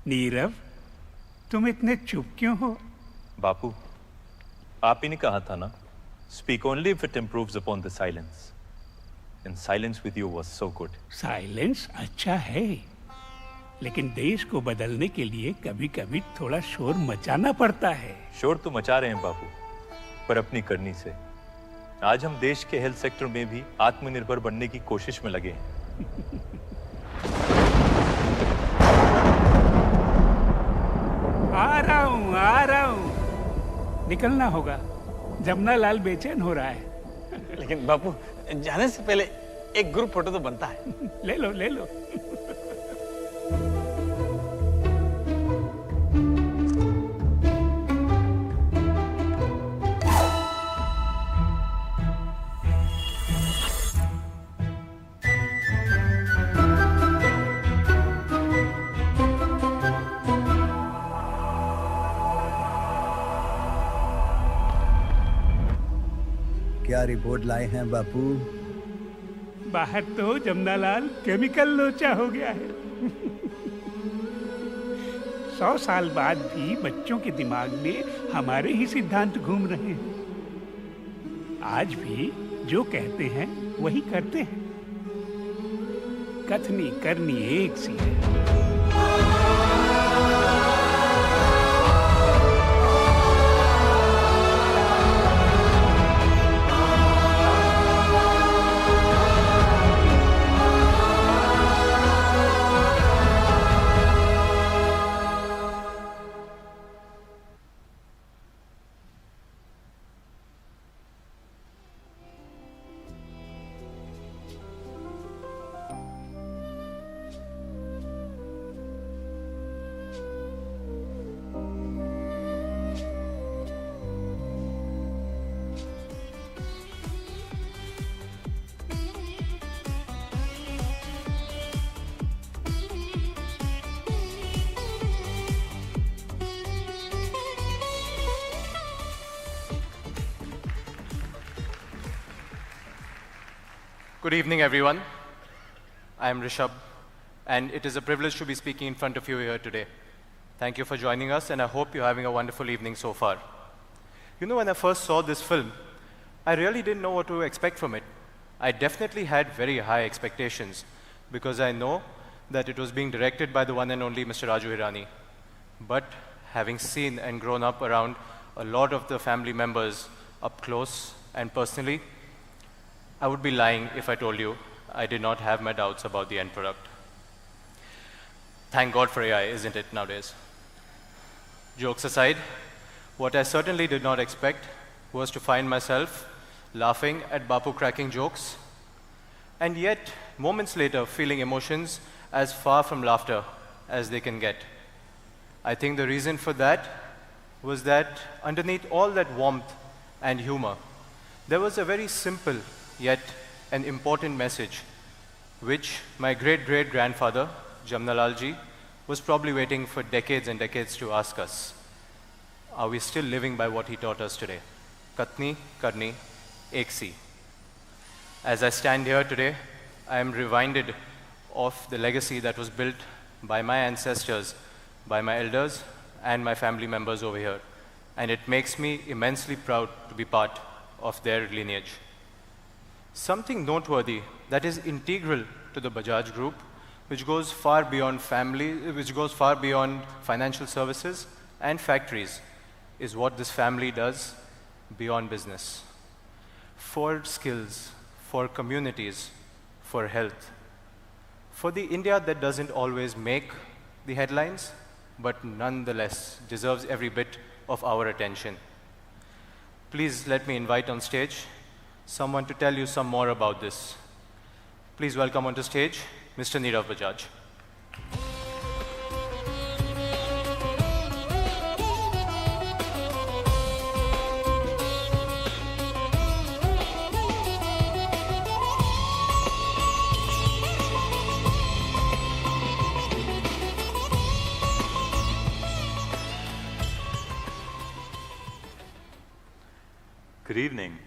नीरव, तुम इतने चुप क्यों हो? बापू, आप ही ने कहा था ना, speak only if it improves upon the silence. And silence with you was so good. Silence अच्छा है, लेकिन देश को बदलने के लिए कभी-कभी थोड़ा शोर मचाना पड़ता है। शोर तो मचा रहे हैं बापू, पर अपनी करनी से। आज हम देश के हेल्थ सेक्टर में भी आत्मनिर्भर बनने की कोशिश में लगे हैं। आ रहा हूँ। निकलना होगा, जमुना लाल बेचैन हो रहा है। लेकिन बापू, जाने से पहले एक ग्रुप फोटो तो बनता है। ले लो। क्या रिपोर्ट लाए हैं बापू? बाहर तो जमुनालाल केमिकल लोचा हो गया है। 100 साल बाद भी बच्चों के दिमाग में हमारे ही सिद्धांत घूम रहे हैं। आज भी जो कहते हैं वही करते हैं। कथनी करनी एक सी है। Good evening, everyone. I am Rishabh, and it is a privilege to be speaking in front of you here today. Thank you for joining us, and I hope you're having a wonderful evening so far. You know, when I first saw this film, I really didn't know what to expect from it. I definitely had very high expectations, because I know that it was being directed by the one and only Mr. Raju Hirani. But having seen and grown up around a lot of the family members up close and personally, I would be lying if I told you I did not have my doubts about the end product. Thank God for AI, isn't it, nowadays? Jokes aside, what I certainly did not expect was to find myself laughing at Bapu cracking jokes, and yet, moments later, feeling emotions as far from laughter as they can get. I think the reason for that was that underneath all that warmth and humor, there was a very simple yet an important message, which my great-great-grandfather, Jamnalalji, was probably waiting for decades and decades to ask us. Are we still living by what he taught us today? Katni, Karni, Eksi. As I stand here today, I am reminded of the legacy that was built by my ancestors, by my elders, and my family members over here. And it makes me immensely proud to be part of their lineage. Something noteworthy that is integral to the Bajaj Group, which goes far beyond financial services and factories, is what this family does beyond business. For skills, for communities, for health. For the India that doesn't always make the headlines, but nonetheless deserves every bit of our attention. Please let me invite on stage someone to tell you some more about this. Please welcome onto stage Mr. Niraj Bajaj. Good evening.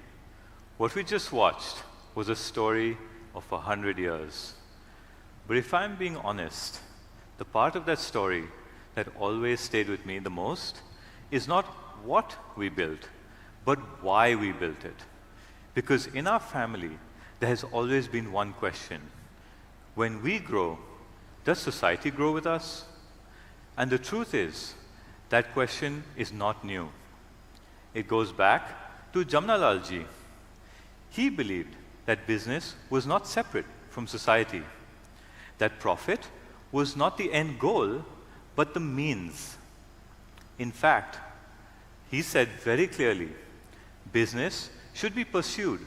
What we just watched was a story of 100 years. But if I'm being honest, the part of that story that always stayed with me the most is not what we built, but why we built it. Because in our family, there has always been one question. When we grow, does society grow with us? And the truth is, that question is not new. It goes back to Jamnalalji. He believed that business was not separate from society, that profit was not the end goal, but the means. In fact, he said very clearly, business should be pursued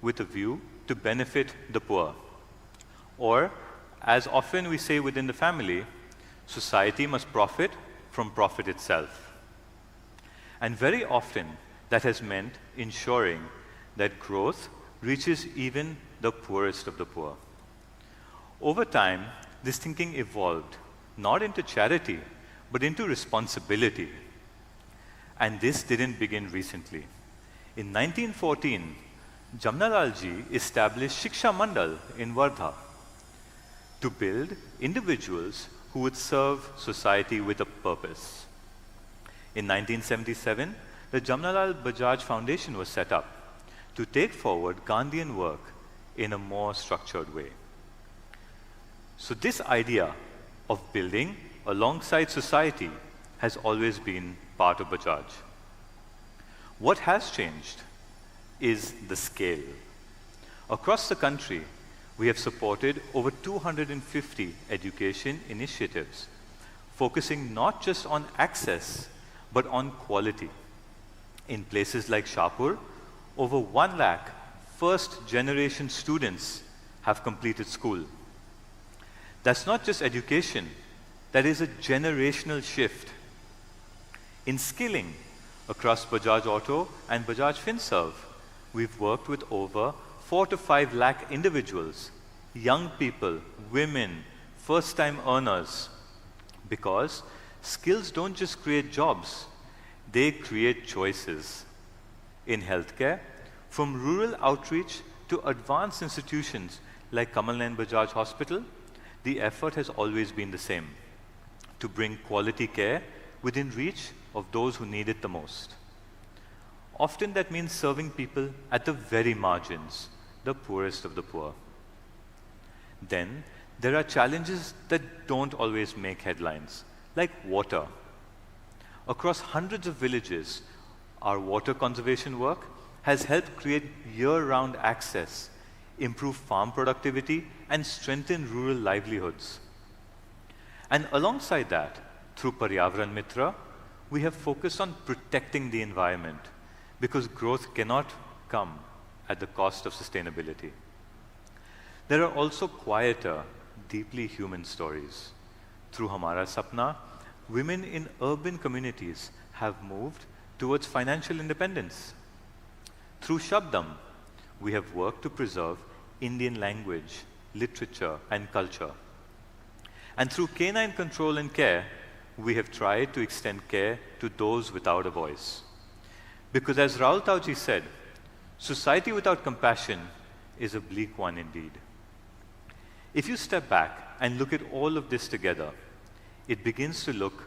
with a view to benefit the poor. Or, as often we say within the family, society must profit from profit itself. And very often, that has meant ensuring that growth reaches even the poorest of the poor. Over time, this thinking evolved, not into charity, but into responsibility. And this didn't begin recently. In 1914, Jamnalalji established Shiksha Mandal in Wardha to build individuals who would serve society with a purpose. In 1977, the Jamnalal Bajaj Foundation was set up to take forward Gandhian work in a more structured way. So this idea of building alongside society has always been part of Bajaj. What has changed is the scale. Across the country, we have supported over 250 education initiatives, focusing not just on access, but on quality. In places like Shahpur, over 1 lakh first-generation students have completed school. That's not just education, that is a generational shift. In skilling, across Bajaj Auto and Bajaj Finserv, we've worked with over 4 to 5 lakh individuals, young people, women, first-time earners, because skills don't just create jobs, they create choices. In healthcare, from rural outreach to advanced institutions like Kamal Nayan Bajaj Hospital, the effort has always been the same, to bring quality care within reach of those who need it the most. Often that means serving people at the very margins, the poorest of the poor. Then there are challenges that don't always make headlines, like water. Across hundreds of villages, Our water conservation work has helped create year-round access, improve farm productivity, and strengthen rural livelihoods. And alongside that, through Paryavaran Mitra, we have focused on protecting the environment because growth cannot come at the cost of sustainability. There are also quieter, deeply human stories. Through Hamara Sapna, women in urban communities have moved towards financial independence. Through Shabdam, we have worked to preserve Indian language, literature, and culture. And through canine control and care, we have tried to extend care to those without a voice. Because as Rahul Tauji said, society without compassion is a bleak one indeed. If you step back and look at all of this together, it begins to look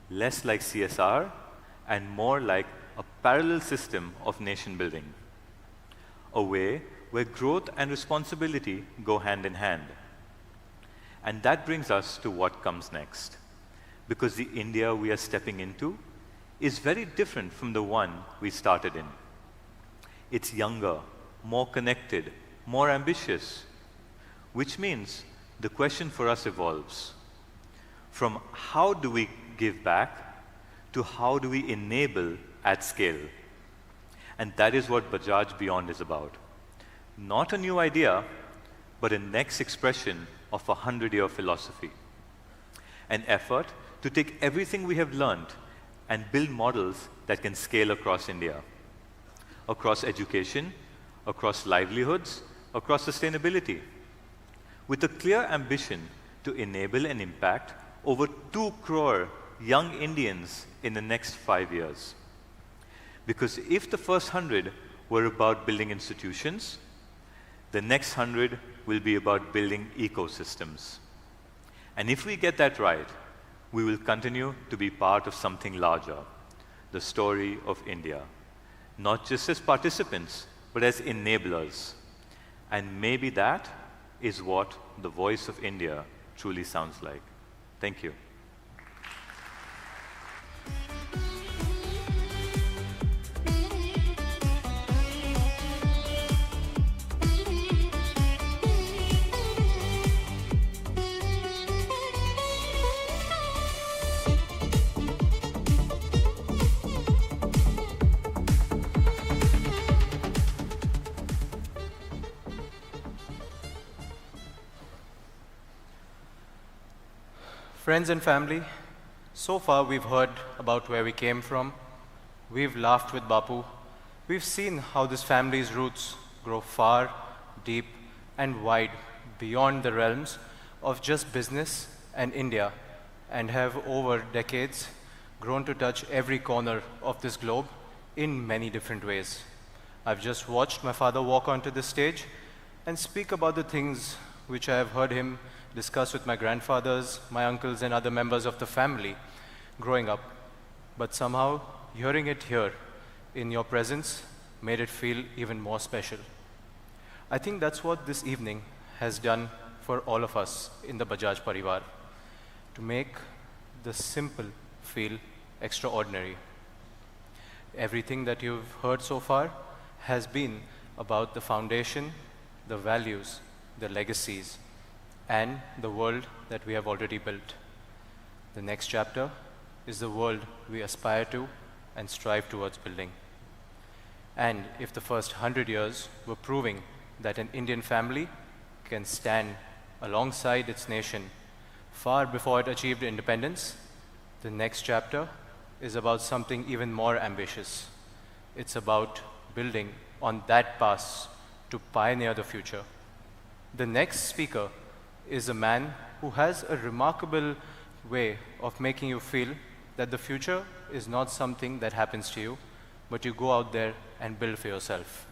less like CSR and more like a parallel system of nation building. A way where growth and responsibility go hand in hand. And that brings us to what comes next. Because the India we are stepping into is very different from the one we started in. It's younger, more connected, more ambitious, which means the question for us evolves. From how do we give back to how do we enable at scale? And that is what Bajaj Beyond is about. Not a new idea, but a next expression of a 100-year philosophy. An effort to take everything we have learned and build models that can scale across India. Across education, across livelihoods, across sustainability. With a clear ambition to enable and impact over 2 crore young Indians in the next 5 years. Because if the first 100 were about building institutions, the next 100 will be about building ecosystems. And if we get that right, we will continue to be part of something larger, the story of India. Not just as participants, but as enablers. And maybe that is what the voice of India truly sounds like. Thank you. Friends and family, so far we've heard about where we came from. We've laughed with Bapu. We've seen how this family's roots grow far, deep, and wide beyond the realms of just business and India, and have over decades grown to touch every corner of this globe in many different ways. I've just watched my father walk onto the stage and speak about the things which I have heard him discuss with my grandfathers, my uncles, and other members of the family growing up. But somehow, hearing it here in your presence made it feel even more special. I think that's what this evening has done for all of us in the Bajaj Parivar, to make the simple feel extraordinary. Everything that you've heard so far has been about the foundation, the values, the legacies, and the world that we have already built. The next chapter is the world we aspire to and strive towards building. And if the first 100 years were proving that an Indian family can stand alongside its nation far before it achieved independence, the next chapter is about something even more ambitious. It's about building on that path to pioneer the future. The next speaker is a man who has a remarkable way of making you feel that the future is not something that happens to you, but you go out there and build for yourself.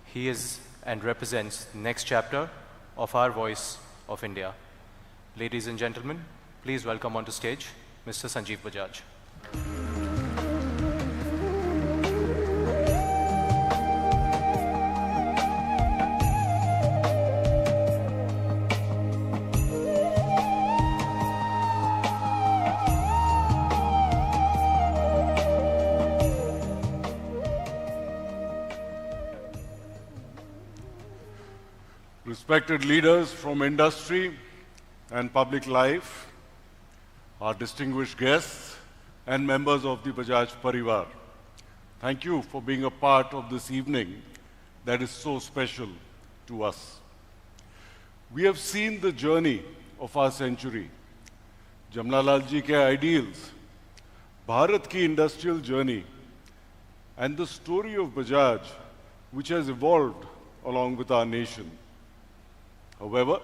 He is and represents the next chapter of our voice of India. Ladies and gentlemen, please welcome onto stage Mr. Rajiv Bajaj. respected leaders from industry and public life, our distinguished guests, and members of the Bajaj Parivar. Thank you for being a part of this evening that is so special to us. We have seen the journey of our century. Jamnalal ji ke ideals, Bharat ki industrial journey, and the story of Bajaj, which has evolved along with our nation. However,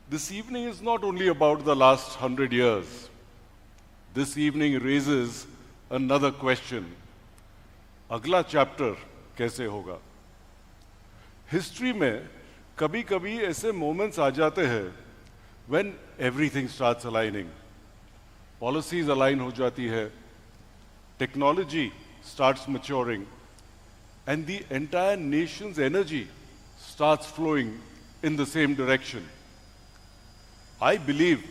this evening is not only about the last 100 years. This evening raises another question. Agla chapter kaise hoga? History में कभी-कभी ऐसे moments आ जाते हैं when everything starts aligning. Policies align हो जाती है, technology starts maturing, and the entire nation's energy starts flowing in the same direction. I believe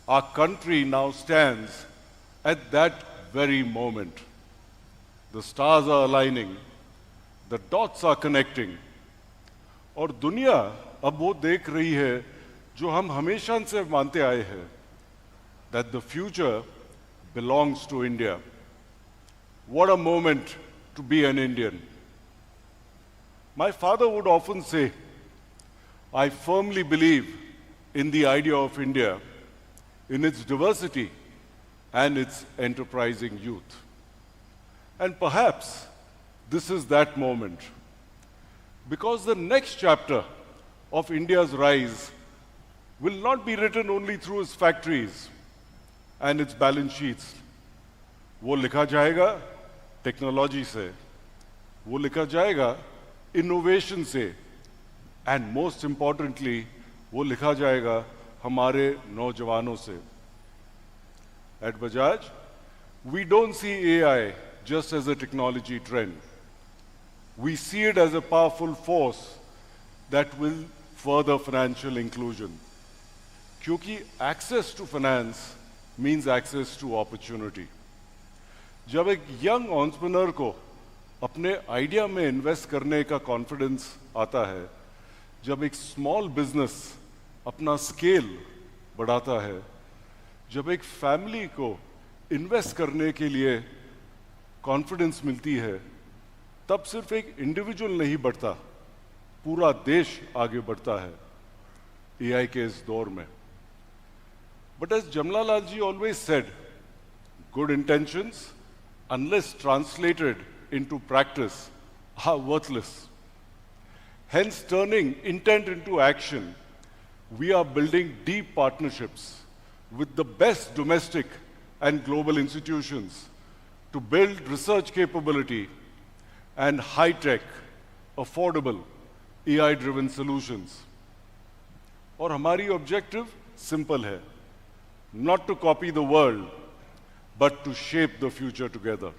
our country now stands at that very moment. The stars are aligning, the dots are connecting, और दुनिया अब वो देख रही है जो हम हमेशा से मानते आए हैं, that the future belongs to India. What a moment to be an Indian. My father would often say, I firmly believe in the idea of India, in its diversity and its enterprising youth. And perhaps this is that moment. Because the next chapter of India's rise will not be written only through its factories and its balance sheets. वो लिखा जाएगा technology से, वो लिखा जाएगा innovation से, and most importantly, वो लिखा जाएगा हमारे नौजवानों से. At Bajaj, we don't see AI just as a technology trend. We see it as a powerful force that will further financial inclusion. क्योंकि access to finance means access to opportunity. जब एक young entrepreneur को अपने idea में invest करने का confidence आता है, जब एक स्मॉल बिजनेस अपना स्केल बढ़ाता है, जब एक फैमिली को इन्वेस्ट करने के लिए कॉन्फिडेंस मिलती है, तब सिर्फ एक इंडिविजुअल नहीं बढ़ता, पूरा देश आगे बढ़ता है एआई के इस दौर में. But as Jamnalal ji always said, good intentions, unless translated into practice, are worthless. Hence, turning intent into action, we are building deep partnerships with the best domestic and global institutions to build research capability and high-tech, affordable, AI-driven solutions. और हमारी objective simple है, not to copy the world, but to shape the future together.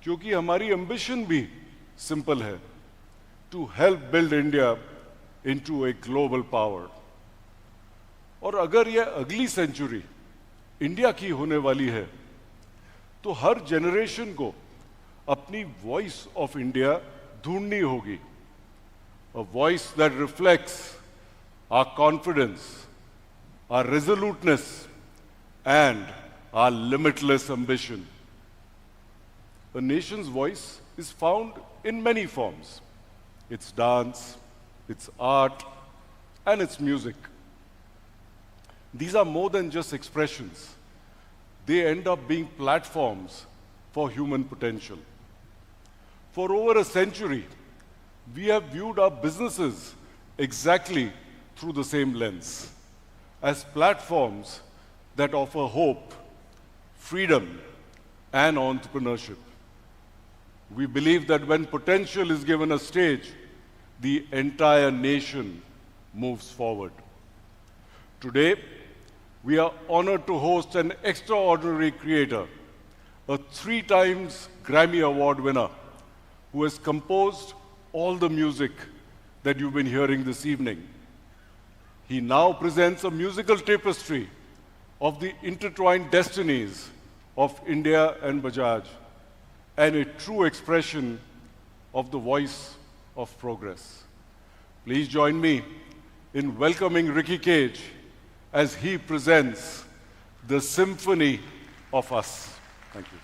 क्योंकि हमारी ambition भी simple है, to help build India into a global power. और अगर यह अगली सेंचुरी इंडिया की होने वाली है, तो हर जनरेशन को अपनी वॉइस ऑफ इंडिया ढूंढनी होगी. A voice that reflects our confidence, our resoluteness, and our limitless ambition. A nation's voice is found in many forms. Its dance, its art, and its music. These are more than just expressions. They end up being platforms for human potential. For over a century, we have viewed our businesses exactly through the same lens, as platforms that offer hope, freedom, and entrepreneurship. We believe that when potential is given a stage, the entire nation moves forward. Today, we are honored to host an extraordinary creator, a 3 times Grammy Award winner, who has composed all the music that you've been hearing this evening. He now presents a musical tapestry of the intertwined destinies of India and Bajaj, and a true expression of the voice of progress. Please join me in welcoming Ricky Cage as he presents the Symphony of Us. Thank you.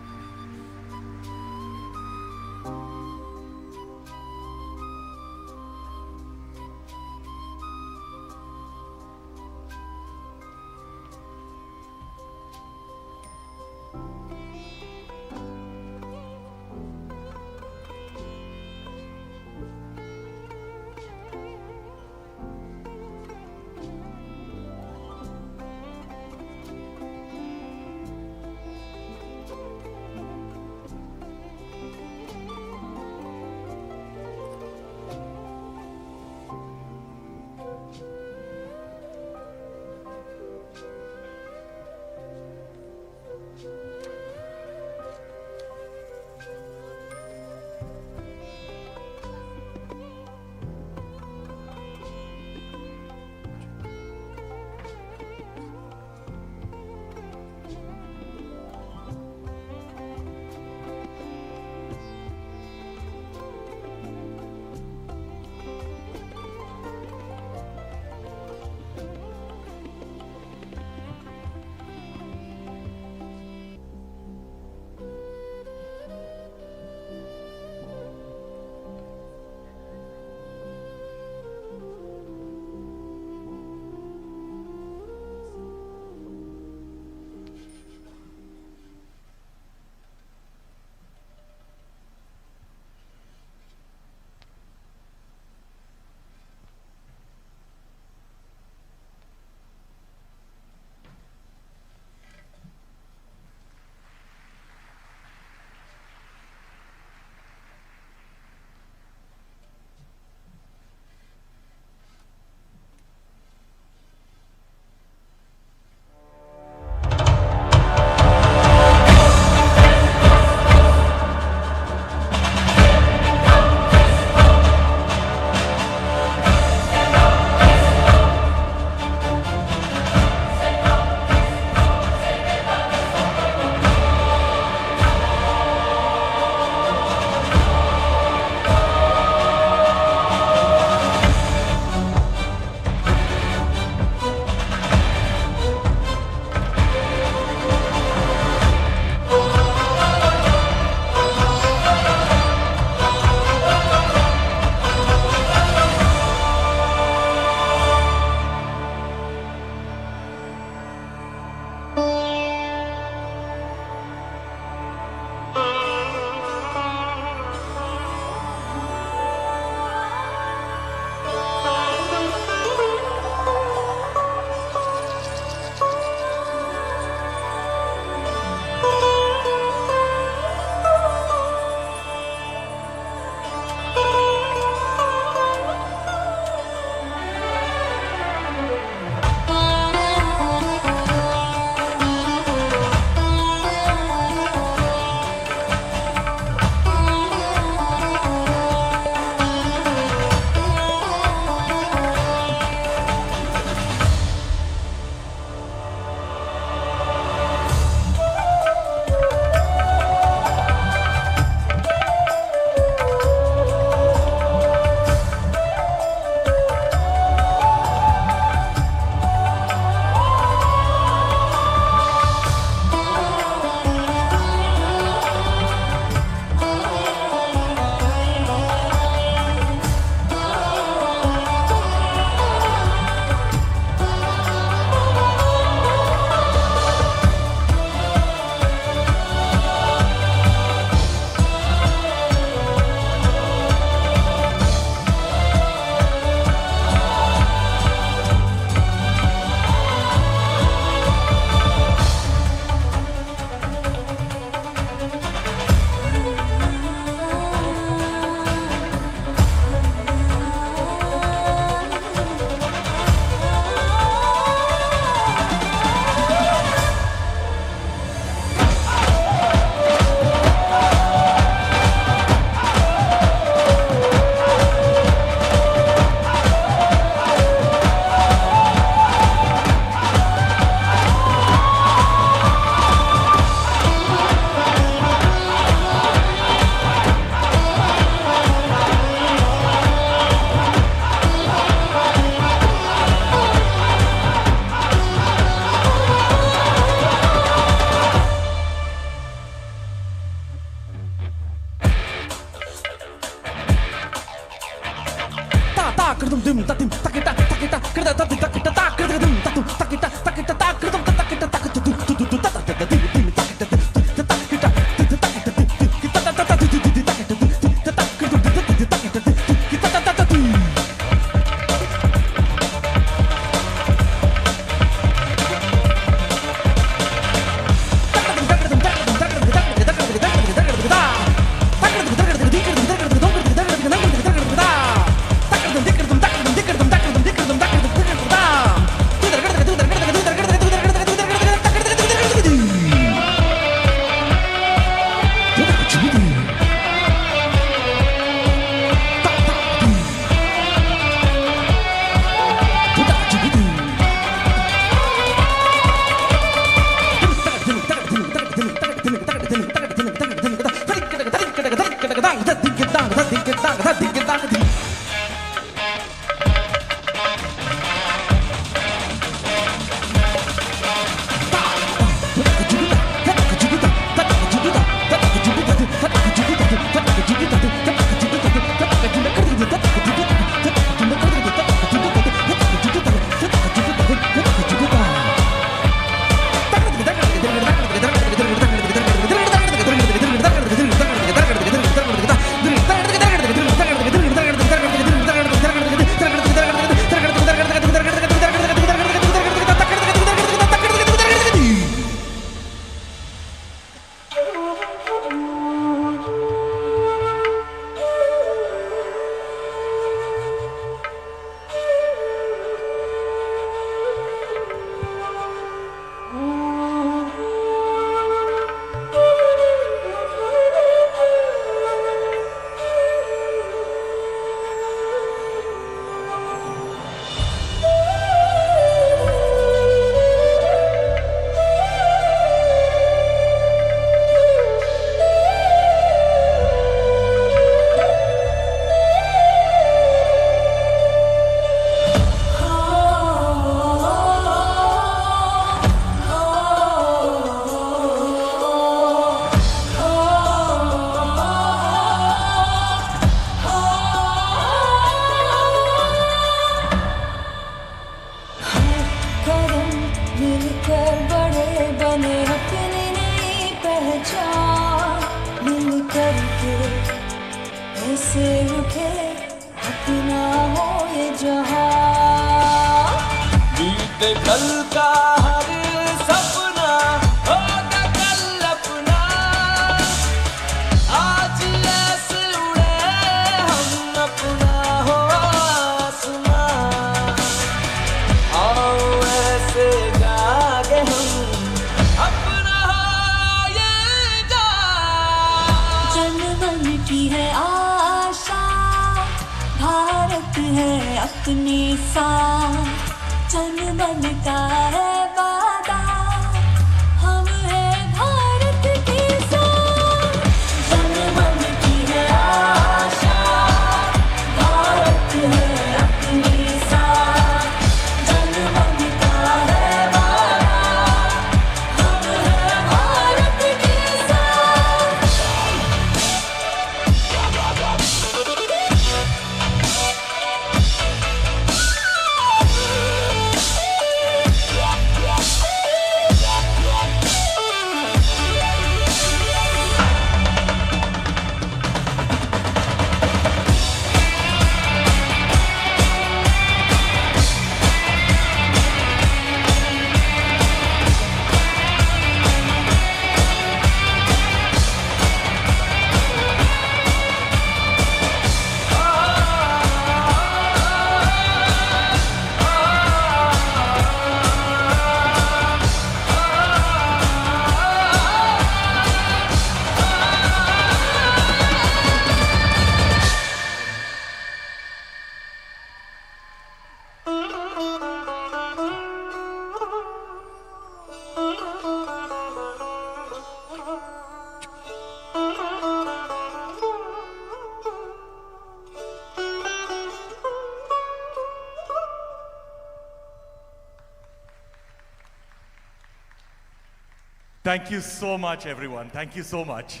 Thank you so much, everyone. Thank you so much.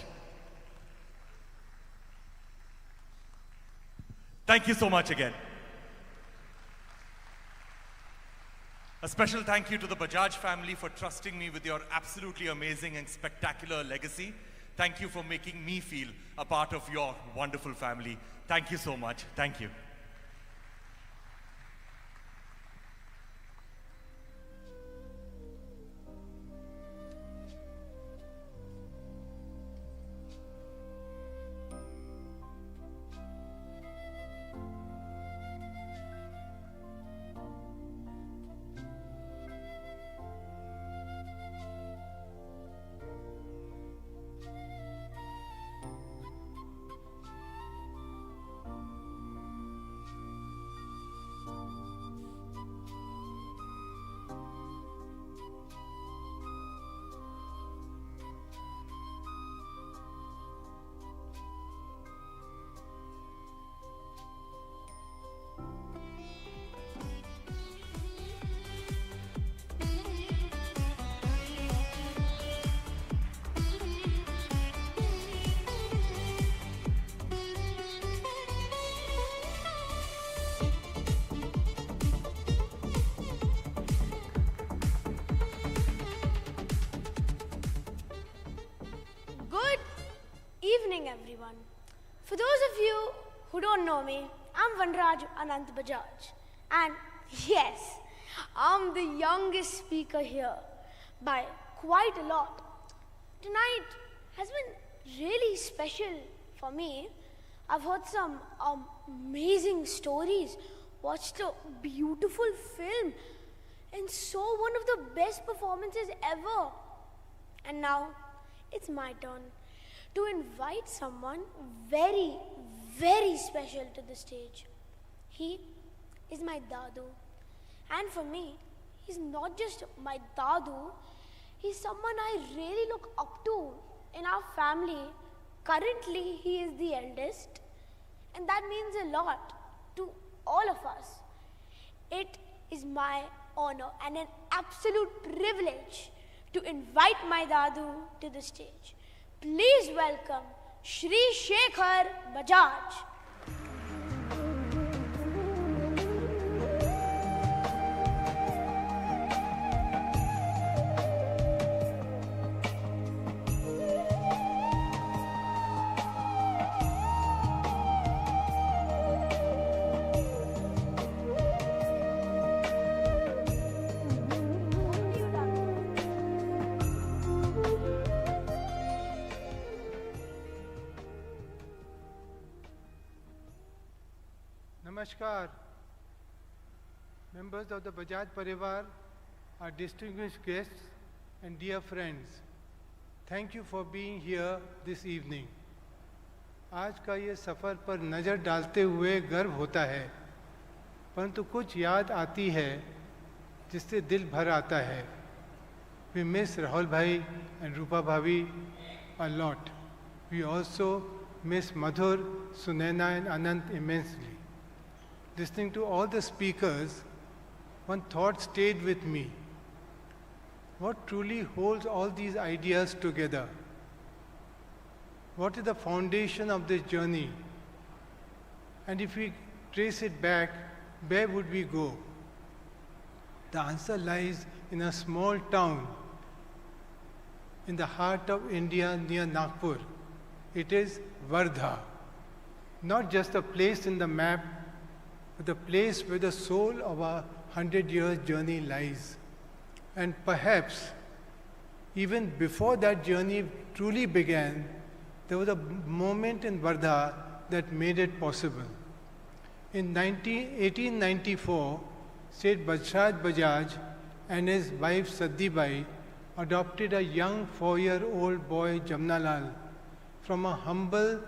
Thank you so much again. A special thank you to the Bajaj family for trusting me with your absolutely amazing and spectacular legacy. Thank you for making me feel a part of your wonderful family. Thank you so much. Thank you. Evening, everyone. For those of you who don't know me, I'm Niraj Bajaj, and yes, I'm the youngest speaker here by quite a lot. Tonight has been really special for me. I've heard some amazing stories, watched a beautiful film, and saw one of the best performances ever. And now it's my turn to invite someone very, very special to the stage. He is my Dadu. And for me, he's not just my Dadu, he's someone I really look up to in our family. Currently, he is the eldest, and that means a lot to all of us. It is my honor and an absolute privilege to invite my Dadu to the stage. Please welcome Shri Shekhar Bajaj. Namaskar. Members of the Bajaj Parivar, our distinguished guests and dear friends, thank you for being here this evening. आज का ये सफ़र पर नज़र डालते हुए गर्व होता है, परंतु कुछ याद आती है जिससे दिल भर आता है. We miss Rahul bhai and Rupa bhavi a lot. We also miss Madhur, Sunaina and Anant immensely. Listening to all the speakers, one thought stayed with me. What truly holds all these ideas together? What is the foundation of this journey? And if we trace it back, where would we go? The answer lies in a small town in the heart of India near Nagpur. It is Wardha. Not just a place in the map, but the place where the soul of our 100-year journey lies. And perhaps even before that journey truly began, there was a moment in Wardha that made it possible. In 1894, Seth Bajaj Bajaj and his wife Saddibai adopted a young 4-year-old boy Jamnalal from a humble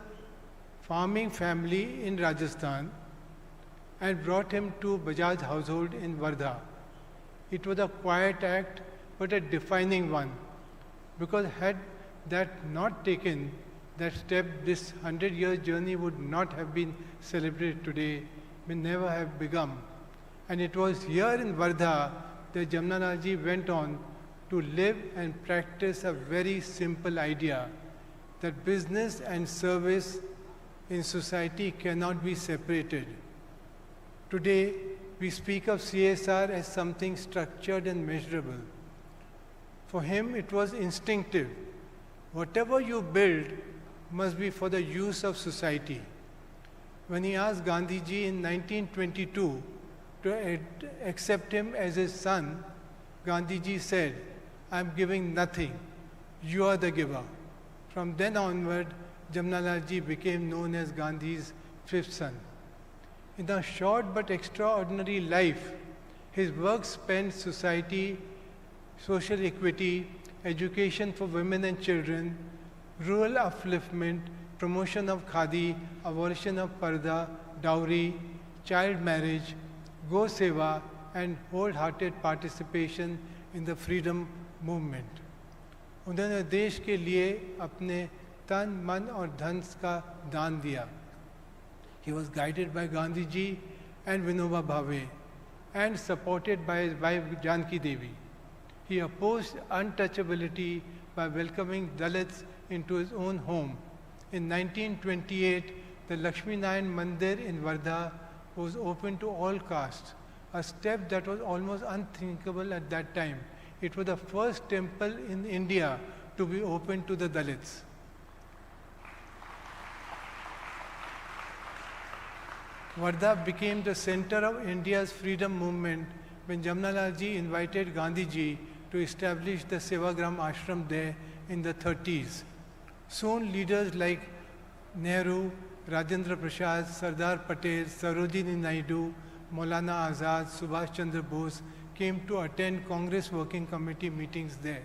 farming family in Rajasthan and brought him to Bajaj household in Wardha. It was a quiet act, but a defining one, because had that not taken that step, this 100-year journey would not have been celebrated today, may never have begun. And it was here in Wardha that Jamnalal went on to live and practice a very simple idea, that business and service in society cannot be separated. Today, we speak of CSR as something structured and measurable. For him, it was instinctive. Whatever you build must be for the use of society. When he asked Gandhiji in 1922 to accept him as his son, Gandhiji said, "I am giving nothing. You are the giver." From then onward, Jamnalalji became known as Gandhi's fifth son. In a short but extraordinary life, his work spanned society, social equity, education for women and children, rural upliftment, promotion of khadi, abolition of parda, dowry, child marriage, go seva, and wholehearted participation in the freedom movement. उन्होंने देश के लिए अपने तन, मन और धन का दान दिया. He was guided by Gandhiji and Vinoba Bhave and supported by his wife Janki Devi. He opposed untouchability by welcoming Dalits into his own home. In 1928, the Lakshmi Narayan Mandir in Wardha was open to all castes, a step that was almost unthinkable at that time. It was the first temple in India to be open to the Dalits. Wardha became the center of India's freedom movement when Jamnalalji invited Gandhiji to establish the Sevagram ashram there in the 30s. Soon leaders like Nehru, Rajendra Prasad, Sardar Patel, Sarojini Naidu, Maulana Azad, Subhash Chandra Bose came to attend Congress Working Committee meetings there.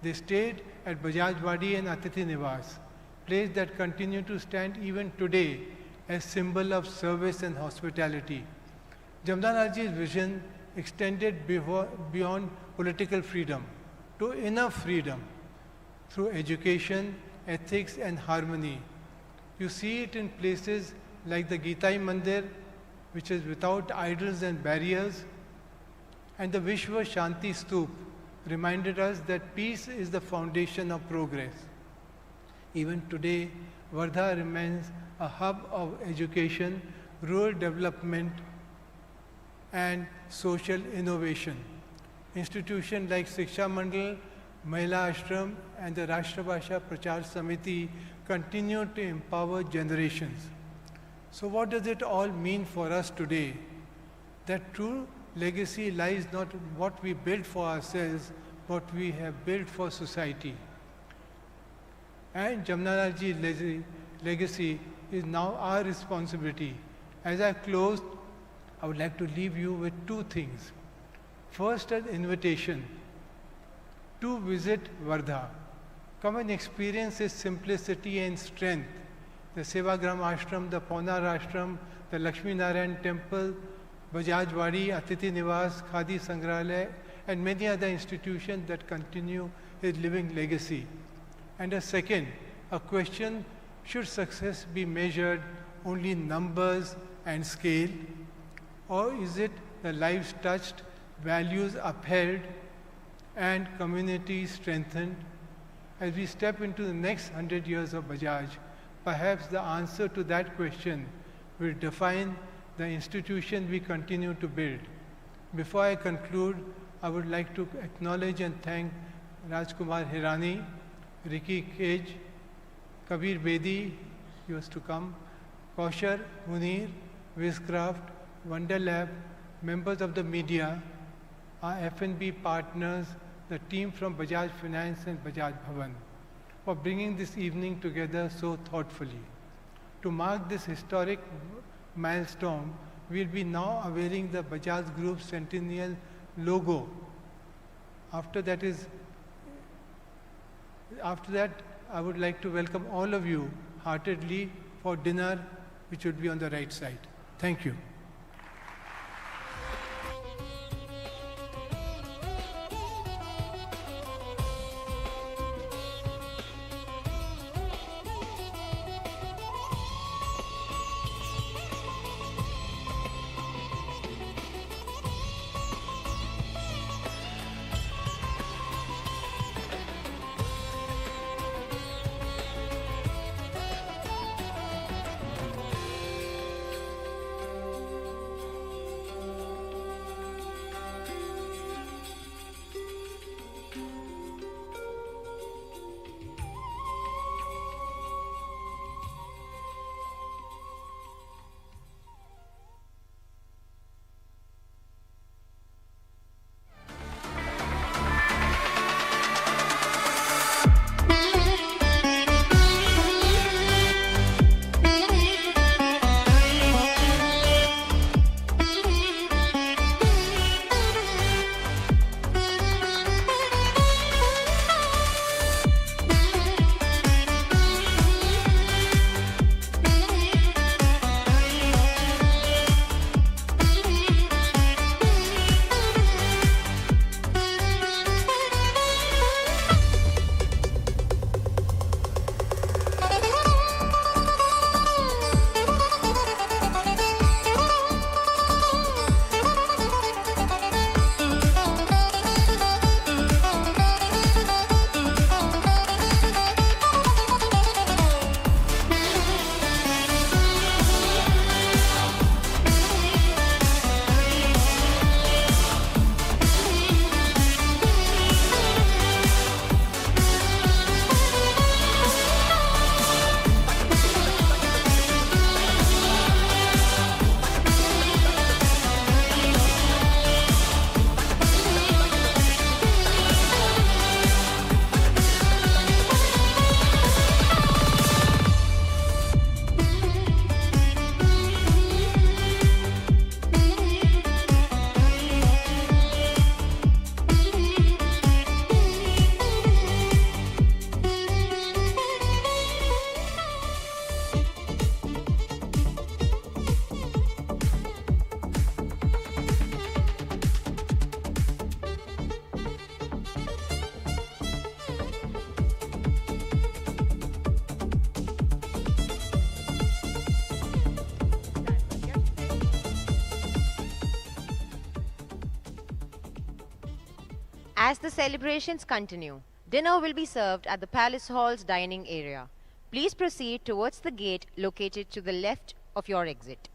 They stayed at Bajaj Wadi and Atithi Niwas, place that continue to stand even today as symbol of service and hospitality. Jamnalalji's vision extended beyond political freedom to inner freedom through education, ethics and harmony. You see it in places like the Gitai Mandir, which is without idols and barriers, and the Vishwa Shanti Stoop reminded us that peace is the foundation of progress. Even today, Wardha remains a hub of education, rural development, and social innovation. Institutions like Shiksha Mandal, Mahila Ashram, and the Rashtrabhasha Prachar Samiti continue to empower generations. So what does it all mean for us today? That true legacy lies not in what we build for ourselves, but we have built for society. And Jamnalalji's legacy is now our responsibility. As I close, I would like to leave you with two things. First, an invitation to visit Wardha. Come and experience its simplicity and strength. The Sevagram Ashram, the Paunar Ashram, the Lakshmi Narayan Temple, Bajaj Wadi, Atithi Niwas, Khadi Sangrahalaya, and many other institutions that continue his living legacy. And a second, a question, should success be measured only in numbers and scale? Or is it the lives touched, values upheld, and communities strengthened? As we step into the next 100 years of Bajaj, perhaps the answer to that question will define the institution we continue to build. Before I conclude, I would like to acknowledge and thank Rajkumar Hirani, Ricky Cage, Kabir Bedi, he was to come, Kaushar, Munir, Wizcraft, Wonder Lab, members of the media, our F&B partners, the team from Bajaj Finance and Bajaj Bhavan, for bringing this evening together so thoughtfully. To mark this historic milestone, we'll be now unveiling the Bajaj Group Centennial logo. After that, I would like to welcome all of you heartedly for dinner, which would be on the right side. Thank you. As the celebrations continue, dinner will be served at the Palace Hall's dining area. Please proceed towards the gate located to the left of your exit.